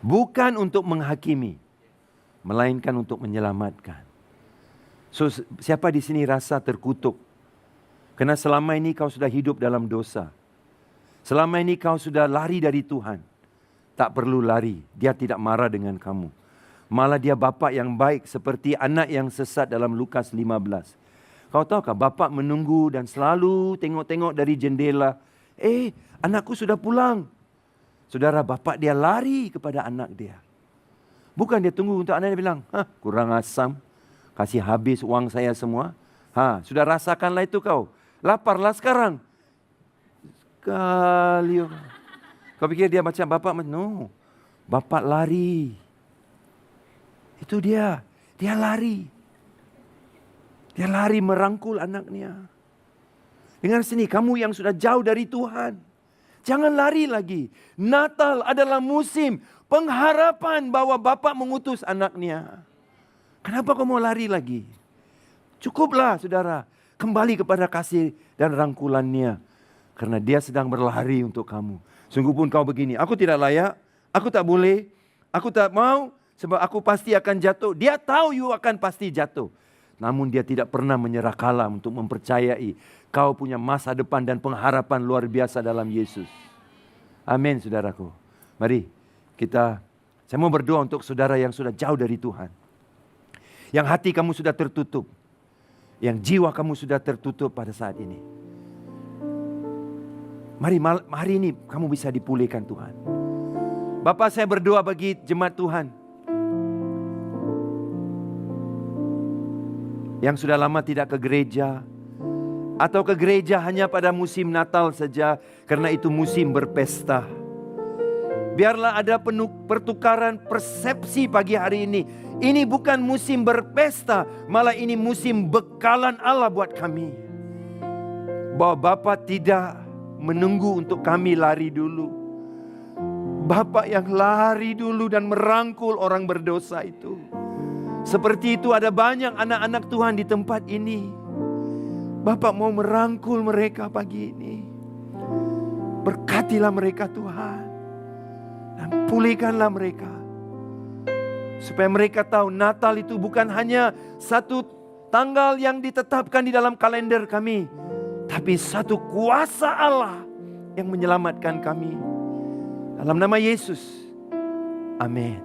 Bukan untuk menghakimi, melainkan untuk menyelamatkan. So, siapa di sini rasa terkutuk? Karena selama ini kau sudah hidup dalam dosa. Selama ini kau sudah lari dari Tuhan. Tak perlu lari, dia tidak marah dengan kamu. Malah dia bapa yang baik seperti anak yang sesat dalam Lukas 15. Kau tahukah bapa menunggu dan selalu tengok-tengok dari jendela. Anakku sudah pulang. Saudara, bapak dia lari kepada anak dia. Bukan dia tunggu untuk anak dia bilang, kurang asam, kasih habis uang saya semua. Sudah rasakanlah itu kau. Laparlah sekarang. Sekali. Kau pikir dia macam bapak? No. Bapak lari. Itu dia. Dia lari. Dia lari merangkul anaknya. Dengar sini, kamu yang sudah jauh dari Tuhan. Jangan lari lagi. Natal adalah musim pengharapan bahwa Bapak mengutus anaknya. Kenapa kau mau lari lagi? Cukuplah saudara. Kembali kepada kasih dan rangkulannya. Karena dia sedang berlari untuk kamu. Sungguh pun kau begini. Aku tidak layak. Aku tak boleh. Aku tak mau. Sebab aku pasti akan jatuh. Dia tahu you akan pasti jatuh. Namun dia tidak pernah menyerah kalah untuk mempercayai kau punya masa depan dan pengharapan luar biasa dalam Yesus. Amin saudaraku. Mari saya mau berdoa untuk saudara yang sudah jauh dari Tuhan. Yang hati kamu sudah tertutup. Yang jiwa kamu sudah tertutup pada saat ini. Mari hari ini kamu bisa dipulihkan Tuhan. Bapak, saya berdoa bagi jemaat Tuhan. Yang sudah lama tidak ke gereja. Atau ke gereja hanya pada musim Natal saja. Karena itu musim berpesta. Biarlah ada pertukaran persepsi pagi hari ini. Ini bukan musim berpesta. Malah ini musim bekalan Allah buat kami. Bahwa Bapa tidak menunggu untuk kami lari dulu. Bapa yang lari dulu dan merangkul orang berdosa itu. Seperti itu ada banyak anak-anak Tuhan di tempat ini. Bapak mau merangkul mereka pagi ini. Berkatilah mereka Tuhan. Dan pulihkanlah mereka. Supaya mereka tahu Natal itu bukan hanya satu tanggal yang ditetapkan di dalam kalender kami. Tapi satu kuasa Allah yang menyelamatkan kami. Dalam nama Yesus. Amin.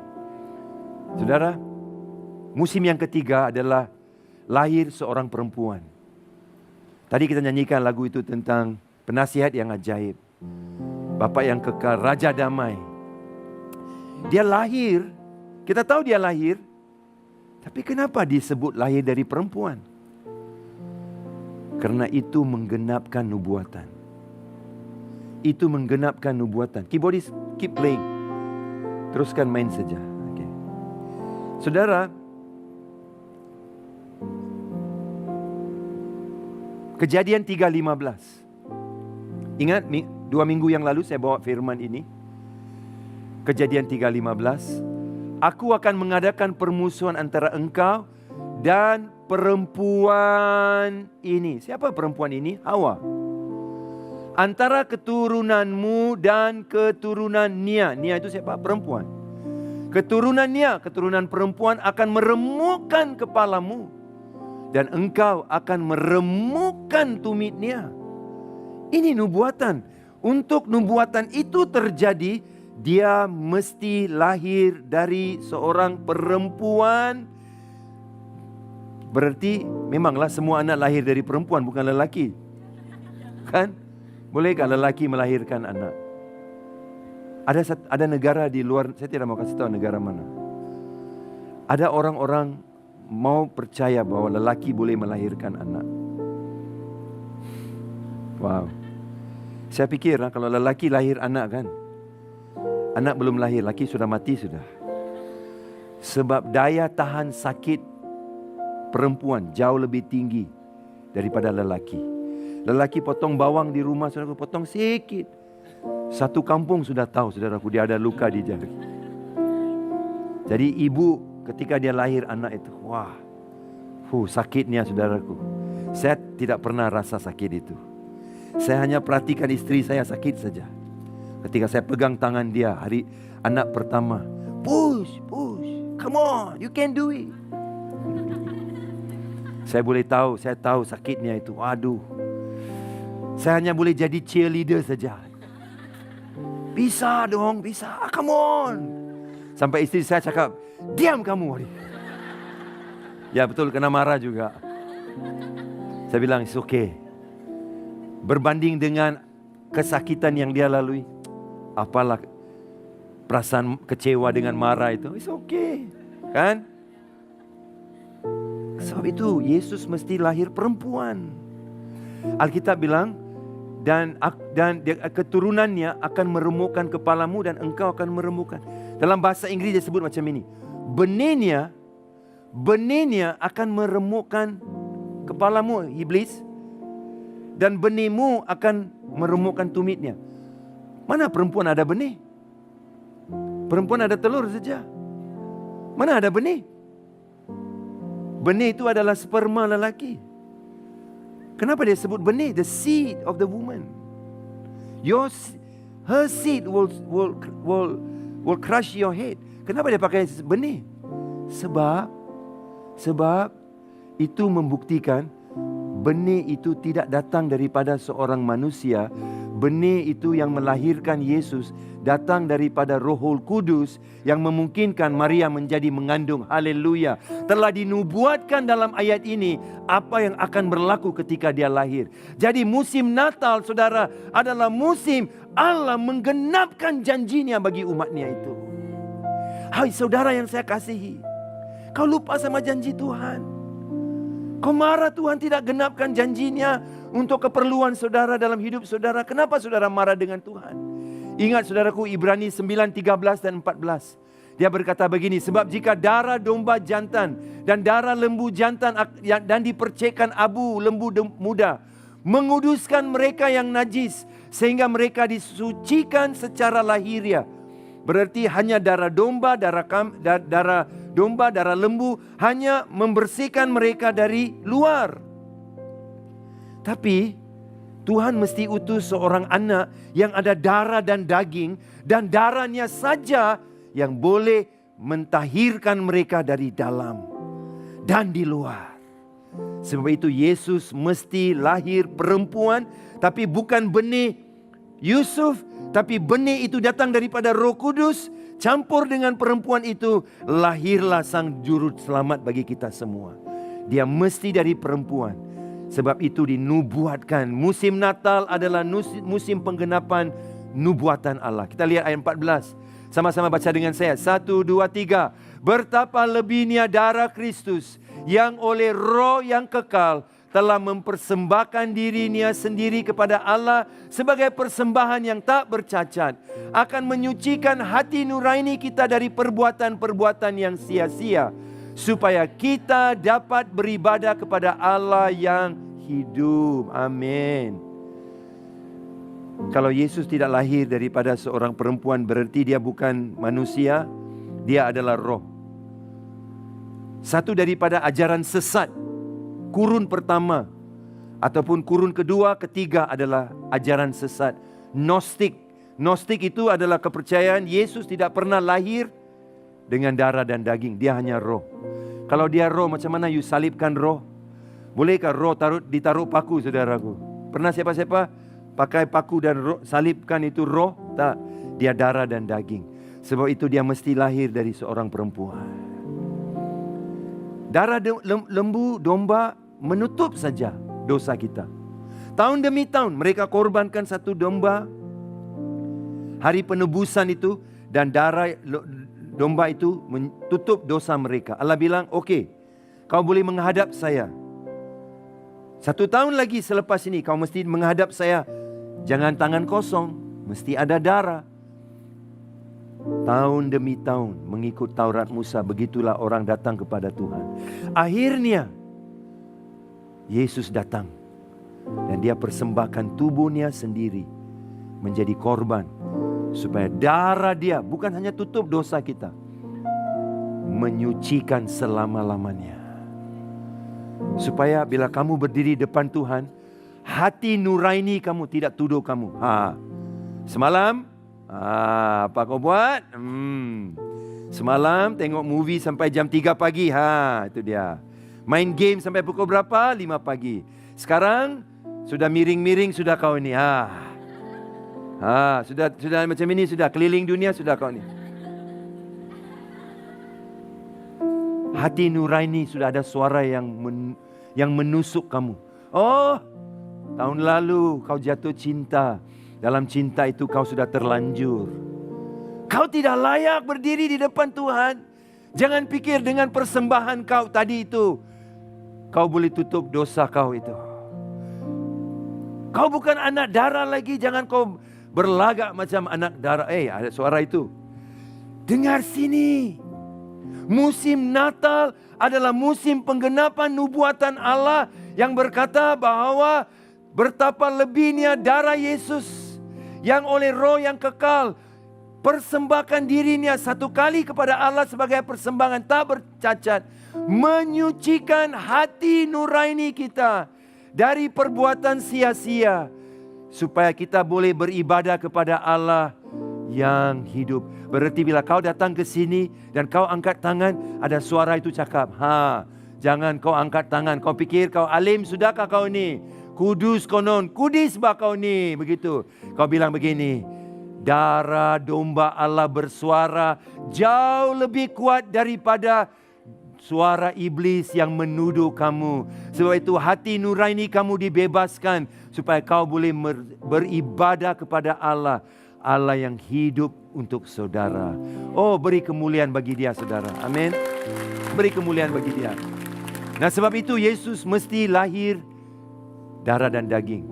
Saudara, musim yang ketiga adalah lahir seorang perempuan. Tadi kita nyanyikan lagu itu tentang penasihat yang ajaib. Bapa yang kekal, Raja Damai. Dia lahir, kita tahu dia lahir. Tapi kenapa disebut lahir dari perempuan? Karena itu menggenapkan nubuatan. Itu menggenapkan nubuatan. Keyboardist, keep playing. Teruskan main saja. Okay. Saudara, Kejadian 3:15. Ingat 2 minggu yang lalu saya bawa firman ini. Kejadian 3:15. Aku akan mengadakan permusuhan antara engkau dan perempuan ini. Siapa perempuan ini? Hawa. Antara keturunanmu dan keturunan Nia. Nia itu siapa? Perempuan. Keturunan Nia, keturunan perempuan akan meremukkan kepalamu. Dan engkau akan meremukkan tumitnya. Ini nubuatan. Untuk nubuatan itu terjadi, dia mesti lahir dari seorang perempuan. Berarti memanglah semua anak lahir dari perempuan, bukan lelaki. Kan? Bolehkah lelaki melahirkan anak? Ada negara di luar, saya tidak mau kasih tahu negara mana. Ada orang-orang mau percaya bahwa lelaki boleh melahirkan anak. Wow. Saya pikir kalau lelaki lahir anak kan, anak belum lahir, laki sudah mati sudah. Sebab daya tahan sakit perempuan jauh lebih tinggi daripada lelaki. Lelaki potong bawang di rumah, saudaraku, potong sedikit. Satu kampung sudah tahu, saudaraku, dia ada luka di jari. Jadi ibu ketika dia lahir anak itu, wah, sakitnya saudaraku. Saya tidak pernah rasa sakit itu. Saya hanya perhatikan istri saya sakit saja. Ketika saya pegang tangan dia hari anak pertama, push, come on, you can do it. Saya tahu sakitnya itu. Waduh, saya hanya boleh jadi cheerleader saja. Bisa dong, bisa, come on. Sampai istri saya cakap, diam kamu. Ya betul, kena marah juga. Saya bilang, it's okay. Berbanding dengan kesakitan yang dia lalui, apalah perasaan kecewa dengan marah itu, it's okay. Kan? Sebab itu Yesus mesti lahir perempuan. Alkitab bilang, dan keturunannya akan meremukkan kepalamu dan engkau akan meremukkan. Dalam bahasa Inggris dia sebut macam ini. Benihnya akan meremukkan kepalamu, iblis. Dan benihmu akan meremukkan tumitnya. Mana perempuan ada benih? Perempuan ada telur saja. Mana ada benih? Benih itu adalah sperma lelaki. Kenapa dia sebut benih? The seed of the woman. Her seed will crush your head. Kenapa dia pakai benih? Sebab itu membuktikan benih itu tidak datang daripada seorang manusia. Benih itu yang melahirkan Yesus datang daripada Roh Kudus yang memungkinkan Maria menjadi mengandung. Haleluya. Telah dinubuatkan dalam ayat ini apa yang akan berlaku ketika dia lahir. Jadi musim Natal, saudara, adalah musim Allah menggenapkan janjinya bagi umatnya itu. Hai saudara yang saya kasihi, kau lupa sama janji Tuhan. Kau marah Tuhan tidak genapkan janjinya untuk keperluan saudara dalam hidup saudara. Kenapa saudara marah dengan Tuhan? Ingat saudaraku, Ibrani 9:13 dan 14. Dia berkata begini, sebab jika darah domba jantan dan darah lembu jantan dan dipercikkan abu lembu muda menguduskan mereka yang najis sehingga mereka disucikan secara lahiriah. Berarti hanya darah domba, darah lembu hanya membersihkan mereka dari luar. Tapi Tuhan mesti utus seorang anak yang ada darah dan daging, dan darahnya saja yang boleh mentahirkan mereka dari dalam dan di luar. Sebab itu Yesus mesti lahir perempuan, tapi bukan benih Yusuf, tapi benih itu datang daripada Roh Kudus, campur dengan perempuan itu, lahirlah sang juru selamat bagi kita semua. Dia mesti dari perempuan. Sebab itu dinubuatkan. Musim Natal adalah musim penggenapan nubuatan Allah. Kita lihat ayat 14. Sama-sama baca dengan saya. 1, 2, 3. Betapa lebihnya darah Kristus yang oleh Roh yang kekal telah mempersembahkan dirinya sendiri kepada Allah sebagai persembahan yang tak bercacat, akan menyucikan hati nurani kita dari perbuatan-perbuatan yang sia-sia, supaya kita dapat beribadah kepada Allah yang hidup. Amin. Kalau Yesus tidak lahir daripada seorang perempuan, berarti dia bukan manusia, dia adalah roh. Satu daripada ajaran sesat kurun pertama ataupun kurun kedua, ketiga adalah ajaran sesat Gnostik. Gnostik itu adalah kepercayaan Yesus tidak pernah lahir dengan darah dan daging, dia hanya roh. Kalau dia roh, macam mana you salibkan roh? Bolehkah roh ditaruh paku, saudaraku? Pernah siapa-siapa pakai paku dan roh, salibkan itu roh? Tak, dia darah dan daging. Sebab itu dia mesti lahir dari seorang perempuan. Darah lembu domba menutup saja dosa kita. Tahun demi tahun mereka korbankan satu domba, hari penebusan itu, dan darah domba itu menutup dosa mereka. Allah bilang, okey, kau boleh menghadap saya. 1 tahun lagi selepas ini kau mesti menghadap saya. Jangan tangan kosong, mesti ada darah. Tahun demi tahun mengikut Taurat Musa, begitulah orang datang kepada Tuhan. Akhirnya Yesus datang dan dia persembahkan tubuhnya sendiri menjadi korban, supaya darah dia bukan hanya tutup dosa kita, menyucikan selama-lamanya. Supaya bila kamu berdiri depan Tuhan, hati nuraini kamu tidak tuduh kamu. Semalam apa kau buat? Semalam tengok movie sampai jam 3 pagi. Itu dia. Main game sampai pukul berapa? 5 pagi. Sekarang sudah miring-miring sudah kau ini. Sudah macam ini, sudah keliling dunia sudah kau ni. Hati nuraini sudah ada suara yang menusuk kamu. Oh, tahun lalu kau jatuh cinta. Dalam cinta itu kau sudah terlanjur. Kau tidak layak berdiri di depan Tuhan. Jangan pikir dengan persembahan kau tadi itu kau boleh tutup dosa kau itu. Kau bukan anak darah lagi. Jangan kau berlagak macam anak darah. Ada suara itu. Dengar sini. Musim Natal adalah musim penggenapan nubuatan Allah yang berkata bahawa betapa lebihnya darah Yesus yang oleh Roh yang kekal persembahkan dirinya satu kali kepada Allah sebagai persembahan tak bercacat, menyucikan hati nuraini kita dari perbuatan sia-sia, supaya kita boleh beribadah kepada Allah yang hidup. Berarti bila kau datang ke sini dan kau angkat tangan, ada suara itu cakap, jangan kau angkat tangan. Kau pikir kau alim sudahkah kau ni? Kudus konon, kudis bah kau ni. Begitu. Kau bilang begini, darah domba Allah bersuara jauh lebih kuat daripada suara iblis yang menuduh kamu. Sebab itu hati nuraini kamu dibebaskan supaya kau boleh beribadah kepada Allah. Allah yang hidup untuk saudara. Oh, beri kemuliaan bagi dia, saudara. Amin. Beri kemuliaan bagi dia. Nah, sebab itu Yesus mesti lahir darah dan daging.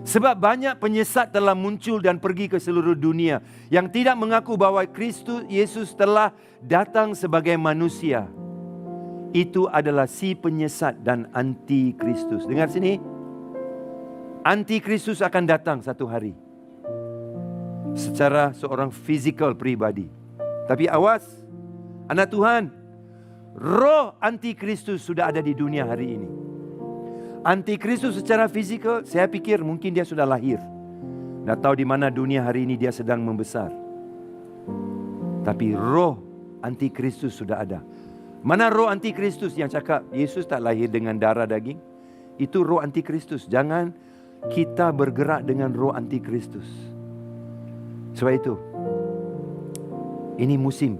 Sebab banyak penyesat telah muncul dan pergi ke seluruh dunia yang tidak mengaku bahwa Kristus Yesus telah datang sebagai manusia. Itu adalah si penyesat dan anti Kristus. Dengar sini. Anti Kristus akan datang satu hari. Secara seorang fizikal pribadi. Tapi awas, anak Tuhan, roh anti Kristus sudah ada di dunia hari ini. Antikristus secara fizikal, saya pikir mungkin dia sudah lahir. Tidak tahu di mana dunia hari ini dia sedang membesar. Tapi roh antikristus sudah ada. Mana roh antikristus yang cakap Yesus tak lahir dengan darah daging? Itu roh antikristus. Jangan kita bergerak dengan roh antikristus. Sebab itu, ini musim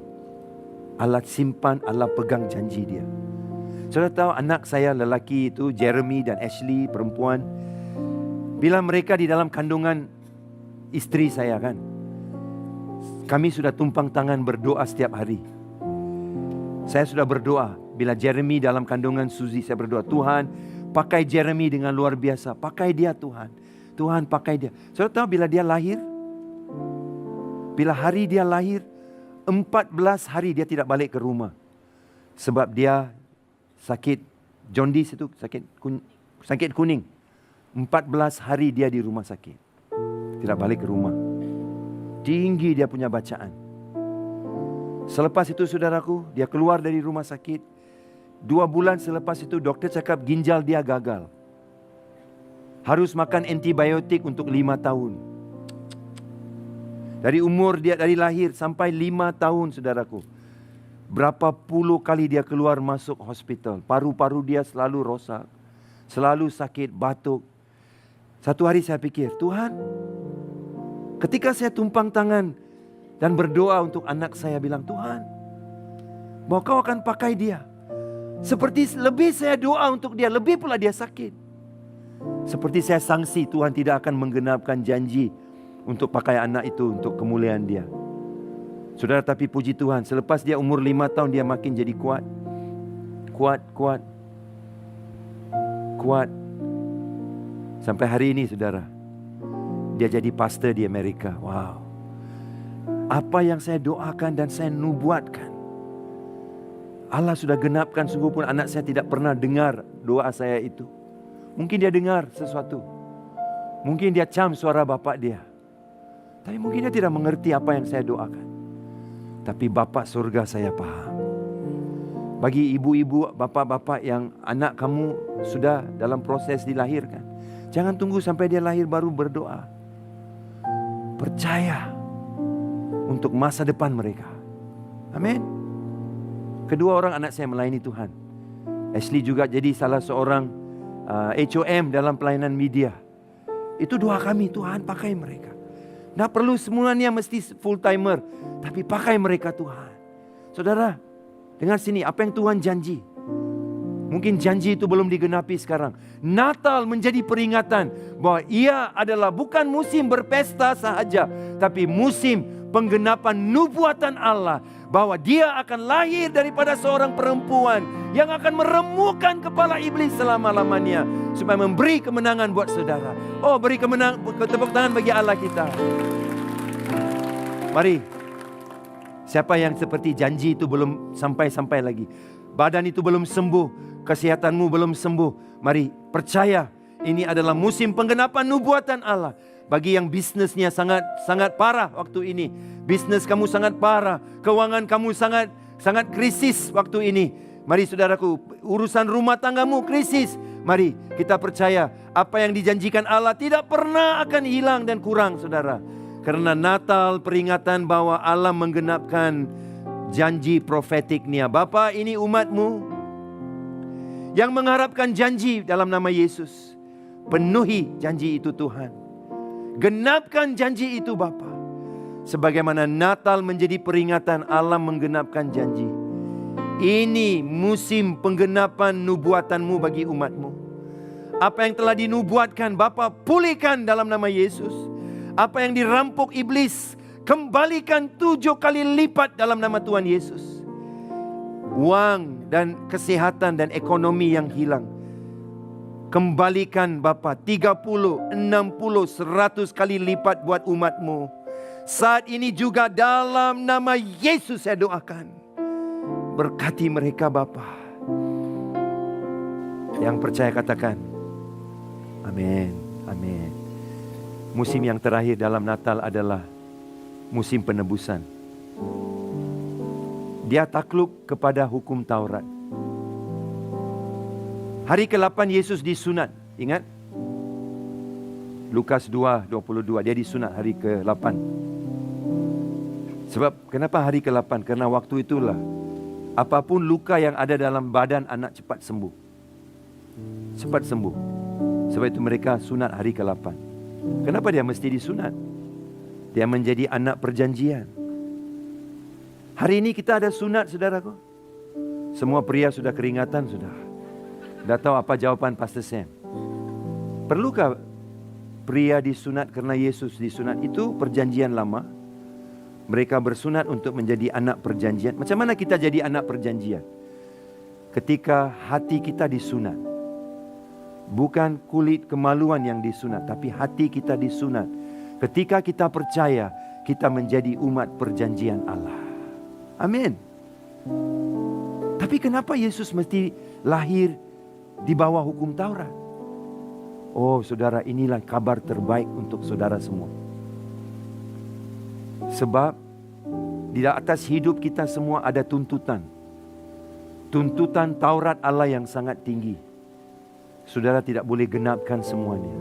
Allah simpan, Allah pegang janji dia. Saudara tahu anak saya lelaki itu, Jeremy dan Ashley, perempuan, bila mereka di dalam kandungan isteri saya kan, kami sudah tumpang tangan berdoa setiap hari. Saya sudah berdoa. Bila Jeremy dalam kandungan Suzy, saya berdoa, Tuhan pakai Jeremy dengan luar biasa. Pakai dia Tuhan. Tuhan pakai dia. Saudara tahu bila dia lahir, bila hari dia lahir, 14 hari dia tidak balik ke rumah. Sebab dia sakit jaundice itu, sakit kuning. 14 hari dia di rumah sakit. Tidak balik ke rumah. Tinggi dia punya bacaan. Selepas itu saudaraku, dia keluar dari rumah sakit. 2 bulan selepas itu doktor cakap ginjal dia gagal. Harus makan antibiotik untuk 5 tahun. Dari umur dia, dari lahir sampai 5 tahun saudaraku. Berapa puluh kali dia keluar masuk hospital. Paru-paru dia selalu rosak. Selalu sakit, batuk. Satu hari saya pikir, Tuhan, ketika saya tumpang tangan dan berdoa untuk anak saya, bilang, Tuhan, bahwa kau akan pakai dia. Seperti lebih saya doa untuk dia, lebih pula dia sakit. Seperti saya sangsi Tuhan tidak akan menggenapkan janji untuk pakai anak itu untuk kemuliaan dia. Saudara, tapi puji Tuhan, selepas dia umur 5 tahun, dia makin jadi kuat. Kuat. Sampai hari ini saudara, dia jadi pastor di Amerika. Wow. Apa yang saya doakan dan saya nubuatkan, Allah sudah genapkan. Sungguh pun anak saya tidak pernah dengar doa saya itu. Mungkin dia dengar sesuatu. Mungkin dia cam suara bapak dia. Tapi mungkin dia tidak mengerti apa yang saya doakan. Tapi Bapa surga saya paham. Bagi ibu-ibu, bapak-bapak yang anak kamu sudah dalam proses dilahirkan, jangan tunggu sampai dia lahir baru berdoa. Percaya untuk masa depan mereka. Amin. Kedua orang anak saya melayani Tuhan. Ashley juga jadi salah seorang HOM dalam pelayanan media. Itu doa kami, Tuhan pakai mereka. Tidak perlu semuanya mesti full timer, tapi pakai mereka Tuhan. Saudara, dengar sini apa yang Tuhan janji. Mungkin janji itu belum digenapi sekarang. Natal menjadi peringatan bahwa ia adalah bukan musim berpesta sahaja, tapi musim penggenapan nubuatan Allah bahwa dia akan lahir daripada seorang perempuan yang akan meremukkan kepala iblis selama-lamanya supaya memberi kemenangan buat saudara. Oh, beri tepuk tangan bagi Allah kita. Mari. Siapa yang seperti janji itu belum sampai-sampai lagi, badan itu belum sembuh, kesehatanmu belum sembuh, mari percaya ini adalah musim penggenapan nubuatan Allah. Bagi yang bisnisnya sangat parah waktu ini, bisnis kamu sangat parah, keuangan kamu sangat krisis waktu ini. Mari saudaraku, urusan rumah tanggamu krisis. Mari kita percaya apa yang dijanjikan Allah tidak pernah akan hilang dan kurang, saudara. Karena Natal peringatan bahwa Allah menggenapkan janji profetiknya. Bapa, ini umatmu yang mengharapkan janji dalam nama Yesus. Penuhi janji itu Tuhan. Genapkan janji itu Bapa. Sebagaimana Natal menjadi peringatan Allah menggenapkan janji. Ini musim penggenapan nubuatanmu bagi umatmu. Apa yang telah dinubuatkan Bapa, pulihkan dalam nama Yesus. Apa yang dirampok iblis, kembalikan 7 kali lipat dalam nama Tuhan Yesus. Uang dan kesehatan dan ekonomi yang hilang, kembalikan Bapa 30, 60, 100 kali lipat buat umatmu. Saat ini juga dalam nama Yesus saya doakan. Berkati mereka Bapa. Yang percaya katakan amin, amin. Musim yang terakhir dalam Natal adalah musim penebusan. Dia takluk kepada hukum Taurat. Hari ke-8 Yesus disunat. Ingat? Lukas 2:22. Dia disunat hari ke-8. Sebab kenapa hari ke-8? Karena waktu itulah apapun luka yang ada dalam badan anak cepat sembuh. Cepat sembuh. Sebab itu mereka sunat hari ke-8. Kenapa dia mesti disunat? Dia menjadi anak perjanjian. Hari ini kita ada sunat, saudaraku. Semua pria sudah keringatan sudah. Dah tahu apa jawaban Pastor Sam. Perlukah pria disunat karena Yesus disunat? Itu perjanjian lama. Mereka bersunat untuk menjadi anak perjanjian. Macam mana kita jadi anak perjanjian? Ketika hati kita disunat. Bukan kulit kemaluan yang disunat, tapi hati kita disunat. Ketika kita percaya, kita menjadi umat perjanjian Allah. Amin. Tapi kenapa Yesus mesti lahir di bawah hukum Taurat? Oh saudara, inilah kabar terbaik untuk saudara semua. Sebab di atas hidup kita semua ada tuntutan. Tuntutan Taurat Allah yang sangat tinggi. Saudara tidak boleh genapkan semuanya.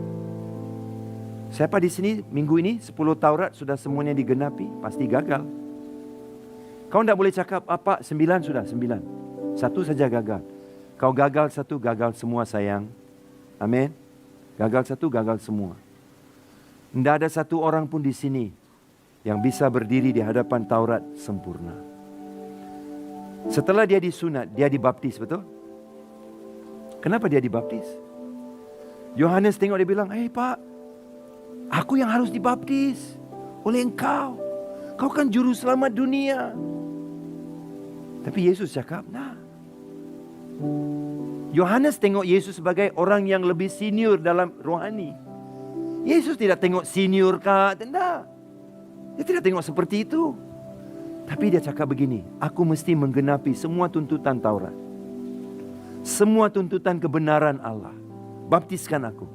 Siapa di sini minggu ini 10 Taurat sudah semuanya digenapi? Pasti gagal. Kau tidak boleh cakap apa 9 sudah 9. Satu saja gagal. Kau gagal satu, gagal semua sayang. Amin. Gagal satu, gagal semua. Tidak ada satu orang pun di sini yang bisa berdiri di hadapan Taurat sempurna. Setelah dia disunat, dia dibaptis, betul? Kenapa dia dibaptis? Yohanes tengok dia bilang, Pak, aku yang harus dibaptis oleh engkau. Kau kan juru selamat dunia. Tapi Yesus cakap, Yohanes tengok Yesus sebagai orang yang lebih senior dalam rohani. Yesus tidak tengok senior kah? Tidak. Dia tidak tengok seperti itu. Tapi dia cakap begini, aku mesti menggenapi semua tuntutan Taurat. Semua tuntutan kebenaran Allah. Baptiskan aku.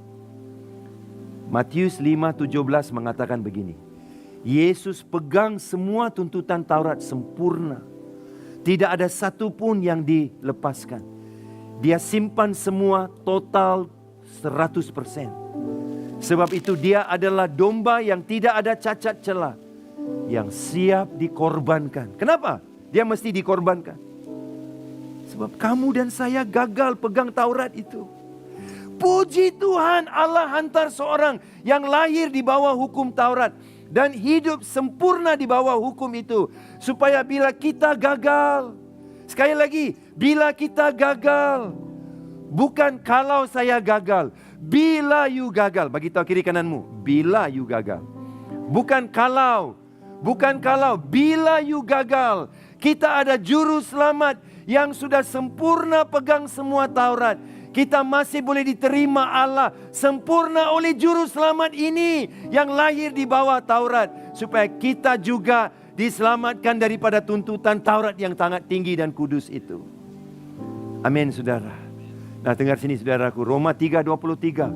Matius 5:17 mengatakan begini. Yesus pegang semua tuntutan Taurat sempurna. Tidak ada satu pun yang dilepaskan. Dia simpan semua total 100%. Sebab itu dia adalah domba yang tidak ada cacat celah. Yang siap dikorbankan. Kenapa? Dia mesti dikorbankan. Sebab kamu dan saya gagal pegang Taurat itu. Puji Tuhan, Allah hantar seorang yang lahir di bawah hukum Taurat. Dan hidup sempurna di bawah hukum itu. Supaya bila kita gagal. Sekali lagi, bila kita gagal. Bukan kalau saya gagal. Bila you gagal. Bagi tahu kiri kananmu. Bila you gagal. Bukan kalau. Bukan kalau. Bila you gagal. Kita ada juru selamat yang sudah sempurna pegang semua Taurat. Kita masih boleh diterima Allah sempurna oleh juru selamat ini yang lahir di bawah Taurat. Supaya kita juga diselamatkan daripada tuntutan Taurat yang sangat tinggi dan kudus itu. Amin saudara. Nah dengar sini saudaraku, Roma 3:23.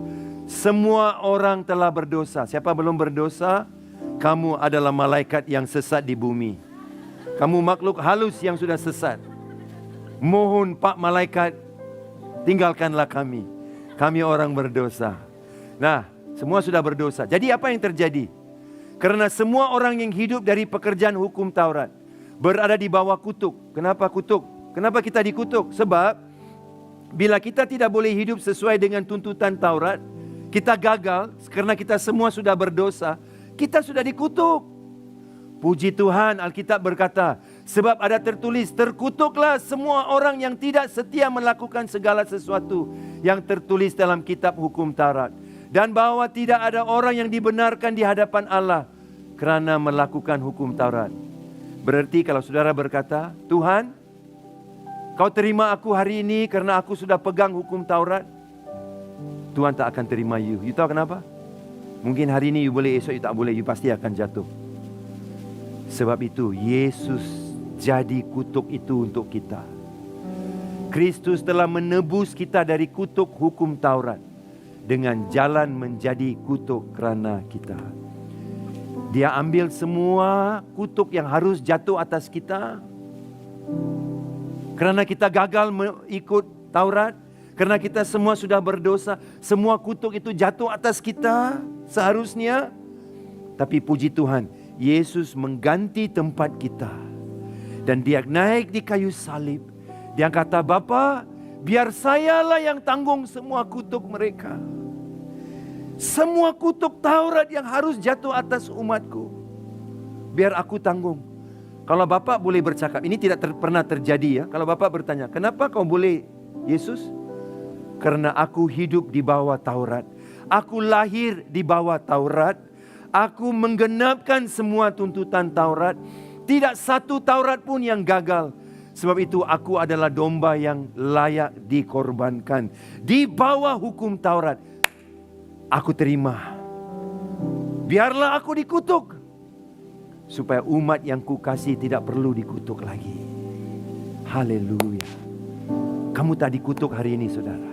Semua orang telah berdosa. Siapa belum berdosa? Kamu adalah malaikat yang sesat di bumi. Kamu makhluk halus yang sudah sesat. Mohon Pak Malaikat, tinggalkanlah kami. Kami orang berdosa. Nah, semua sudah berdosa. Jadi apa yang terjadi? Karena semua orang yang hidup dari pekerjaan hukum Taurat berada di bawah kutuk. Kenapa kutuk? Kenapa kita dikutuk? Sebab bila kita tidak boleh hidup sesuai dengan tuntutan Taurat, kita gagal karena kita semua sudah berdosa. Kita sudah dikutuk. Puji Tuhan, Alkitab berkata, sebab ada tertulis, terkutuklah semua orang yang tidak setia melakukan segala sesuatu yang tertulis dalam kitab hukum Taurat. Dan bahwa tidak ada orang yang dibenarkan di hadapan Allah kerana melakukan hukum Taurat. Berarti kalau saudara berkata, Tuhan, kau terima aku hari ini karena aku sudah pegang hukum Taurat. Tuhan tak akan terima you. You tahu kenapa? Mungkin hari ini you boleh, esok you tak boleh. You pasti akan jatuh. Sebab itu Yesus jadi kutuk itu untuk kita. Kristus telah menebus kita dari kutuk hukum Taurat dengan jalan menjadi kutuk kerana kita. Dia ambil semua kutuk yang harus jatuh atas kita. Kerana kita gagal mengikut Taurat, Karena kita semua sudah berdosa. Semua kutuk itu jatuh atas kita seharusnya. Tapi puji Tuhan, Yesus mengganti tempat kita. Dan dia naik di kayu salib. Dia kata, Bapa, biar sayalah yang tanggung semua kutuk mereka. Semua kutuk Taurat yang harus jatuh atas umatku, biar aku tanggung. Kalau Bapak boleh bercakap, ini tidak pernah terjadi ya. Kalau Bapak bertanya, kenapa kau boleh Yesus? Karena aku hidup di bawah Taurat. Aku lahir di bawah Taurat. Aku menggenapkan semua tuntutan Taurat. Tidak satu Taurat pun yang gagal. Sebab itu aku adalah domba yang layak dikorbankan. Di bawah hukum Taurat. Aku terima. Biarlah aku dikutuk. Supaya umat yang kukasih tidak perlu dikutuk lagi. Haleluya. Kamu tak dikutuk hari ini saudara.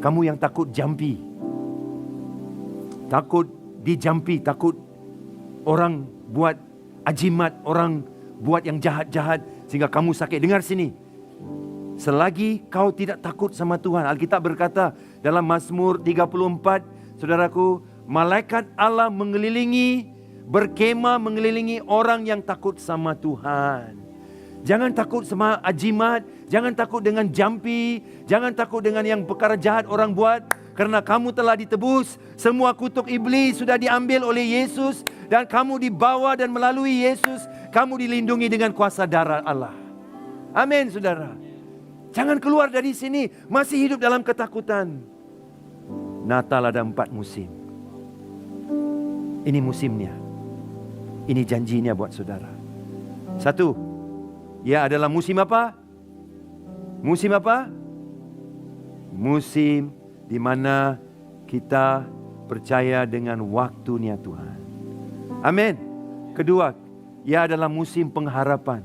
Kamu yang takut jampi. Takut dijampi. Takut orang buat ajimat. Orang buat yang jahat-jahat. Sehingga kamu sakit. Dengar sini. Selagi kau tidak takut sama Tuhan. Alkitab berkata dalam Mazmur 34. Saudaraku, malaikat Allah berkemah mengelilingi orang yang takut sama Tuhan. Jangan takut sama ajimat, jangan takut dengan jampi, jangan takut dengan yang perkara jahat orang buat. Karena kamu telah ditebus, semua kutuk iblis sudah diambil oleh Yesus. Dan kamu dibawa dan melalui Yesus, kamu dilindungi dengan kuasa darah Allah. Amin saudara. Jangan keluar dari sini, masih hidup dalam ketakutan. Natal ada 4 musim. Ini musimnya. Ini janjinya buat saudara. 1, ya adalah musim apa? Musim apa? Musim di mana kita percaya dengan waktunya Tuhan. Amin. Kedua, ya adalah musim pengharapan.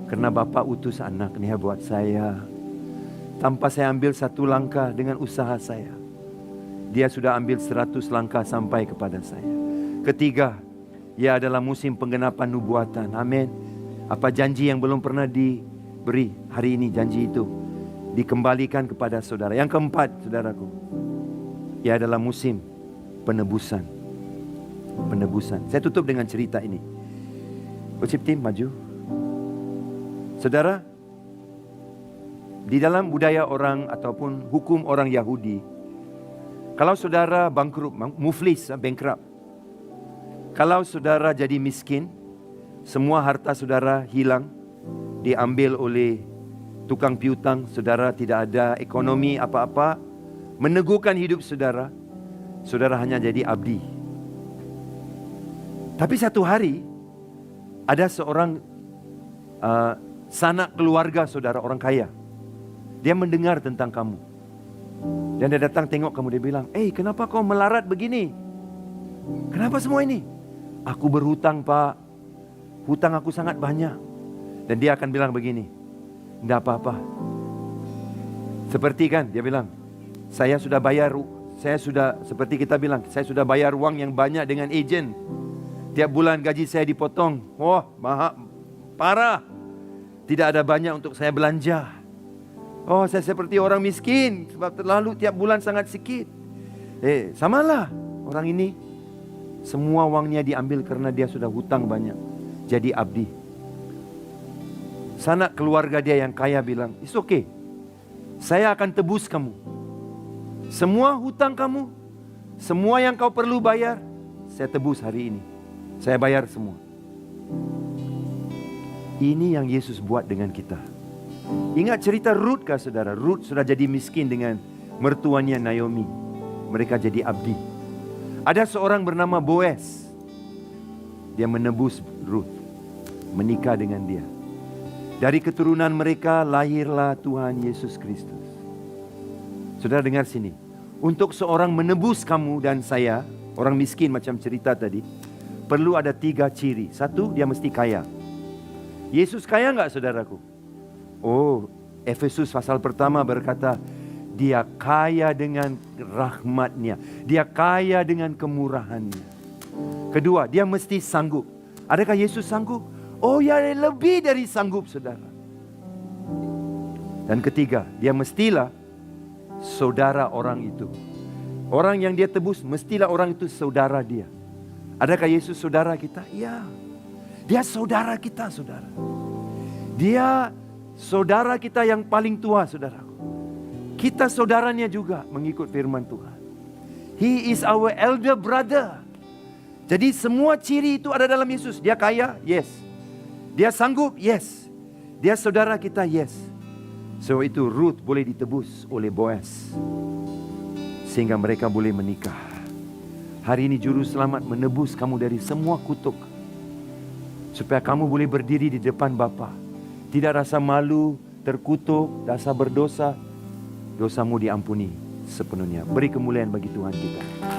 Karena Bapa utus anaknya buat saya. Tanpa saya ambil satu langkah dengan usaha saya. Dia sudah ambil 100 langkah sampai kepada saya. Ketiga, ia adalah musim penggenapan nubuatan. Amin. Apa janji yang belum pernah diberi hari ini, janji itu dikembalikan kepada saudara. Yang keempat, saudaraku, ia adalah musim penebusan. Penebusan. Saya tutup dengan cerita ini. Worship team maju. Saudara, di dalam budaya orang ataupun hukum orang Yahudi, kalau saudara bangkrut, muflis, bankrupt. Kalau saudara jadi miskin, semua harta saudara hilang, diambil oleh tukang piutang, saudara tidak ada ekonomi apa-apa, meneguhkan hidup saudara, saudara hanya jadi abdi. Tapi satu hari, ada seorang sanak keluarga saudara, orang kaya. Dia mendengar tentang kamu. Dan dia datang tengok kamu, dia bilang, kenapa kau melarat begini? Kenapa semua ini? Aku berhutang Pak. Hutang aku sangat banyak. Dan dia akan bilang begini, tidak apa-apa. Seperti kan, dia bilang, saya sudah bayar, seperti kita bilang, saya sudah bayar uang yang banyak dengan ejen. Tiap bulan gaji saya dipotong. Wah, parah. Tidak ada banyak untuk saya belanja. Oh, saya seperti orang miskin sebab terlalu tiap bulan sangat sikit. Samalah orang ini. Semua uangnya diambil karena dia sudah hutang banyak. Jadi abdi. Sanak keluarga dia yang kaya bilang, it's okay. Saya akan tebus kamu. Semua hutang kamu, semua yang kau perlu bayar, saya tebus hari ini. Saya bayar semua. Ini yang Yesus buat dengan kita. Ingat cerita Ruth kah saudara? Ruth sudah jadi miskin dengan mertuanya Naomi. Mereka jadi abdi. Ada seorang bernama Boaz. Dia menebus Ruth. Menikah dengan dia. Dari keturunan mereka lahirlah Tuhan Yesus Kristus. Saudara dengar sini. Untuk seorang menebus kamu dan saya, orang miskin macam cerita tadi, perlu ada 3 ciri. 1, dia mesti kaya. Yesus kaya enggak saudaraku? Oh, Efesus pasal pertama berkata, dia kaya dengan rahmatnya. Dia kaya dengan kemurahannya. Kedua, dia mesti sanggup. Adakah Yesus sanggup? Oh ya, lebih dari sanggup saudara. Dan ketiga, dia mestilah saudara orang itu. Orang yang dia tebus, mestilah orang itu saudara dia. Adakah Yesus saudara kita? Ya. Dia saudara kita, saudara. Dia saudara kita yang paling tua, saudaraku. Kita saudaranya juga mengikut firman Tuhan. He is our elder brother. Jadi semua ciri itu ada dalam Yesus. Dia kaya? Yes. Dia sanggup? Yes. Dia saudara kita? Yes. So itu Ruth boleh ditebus oleh Boaz. Sehingga mereka boleh menikah. Hari ini Juru Selamat menebus kamu dari semua kutuk. Supaya kamu boleh berdiri di depan Bapa. Tidak rasa malu, terkutuk, rasa berdosa. Dosamu diampuni sepenuhnya. Beri kemuliaan bagi Tuhan kita.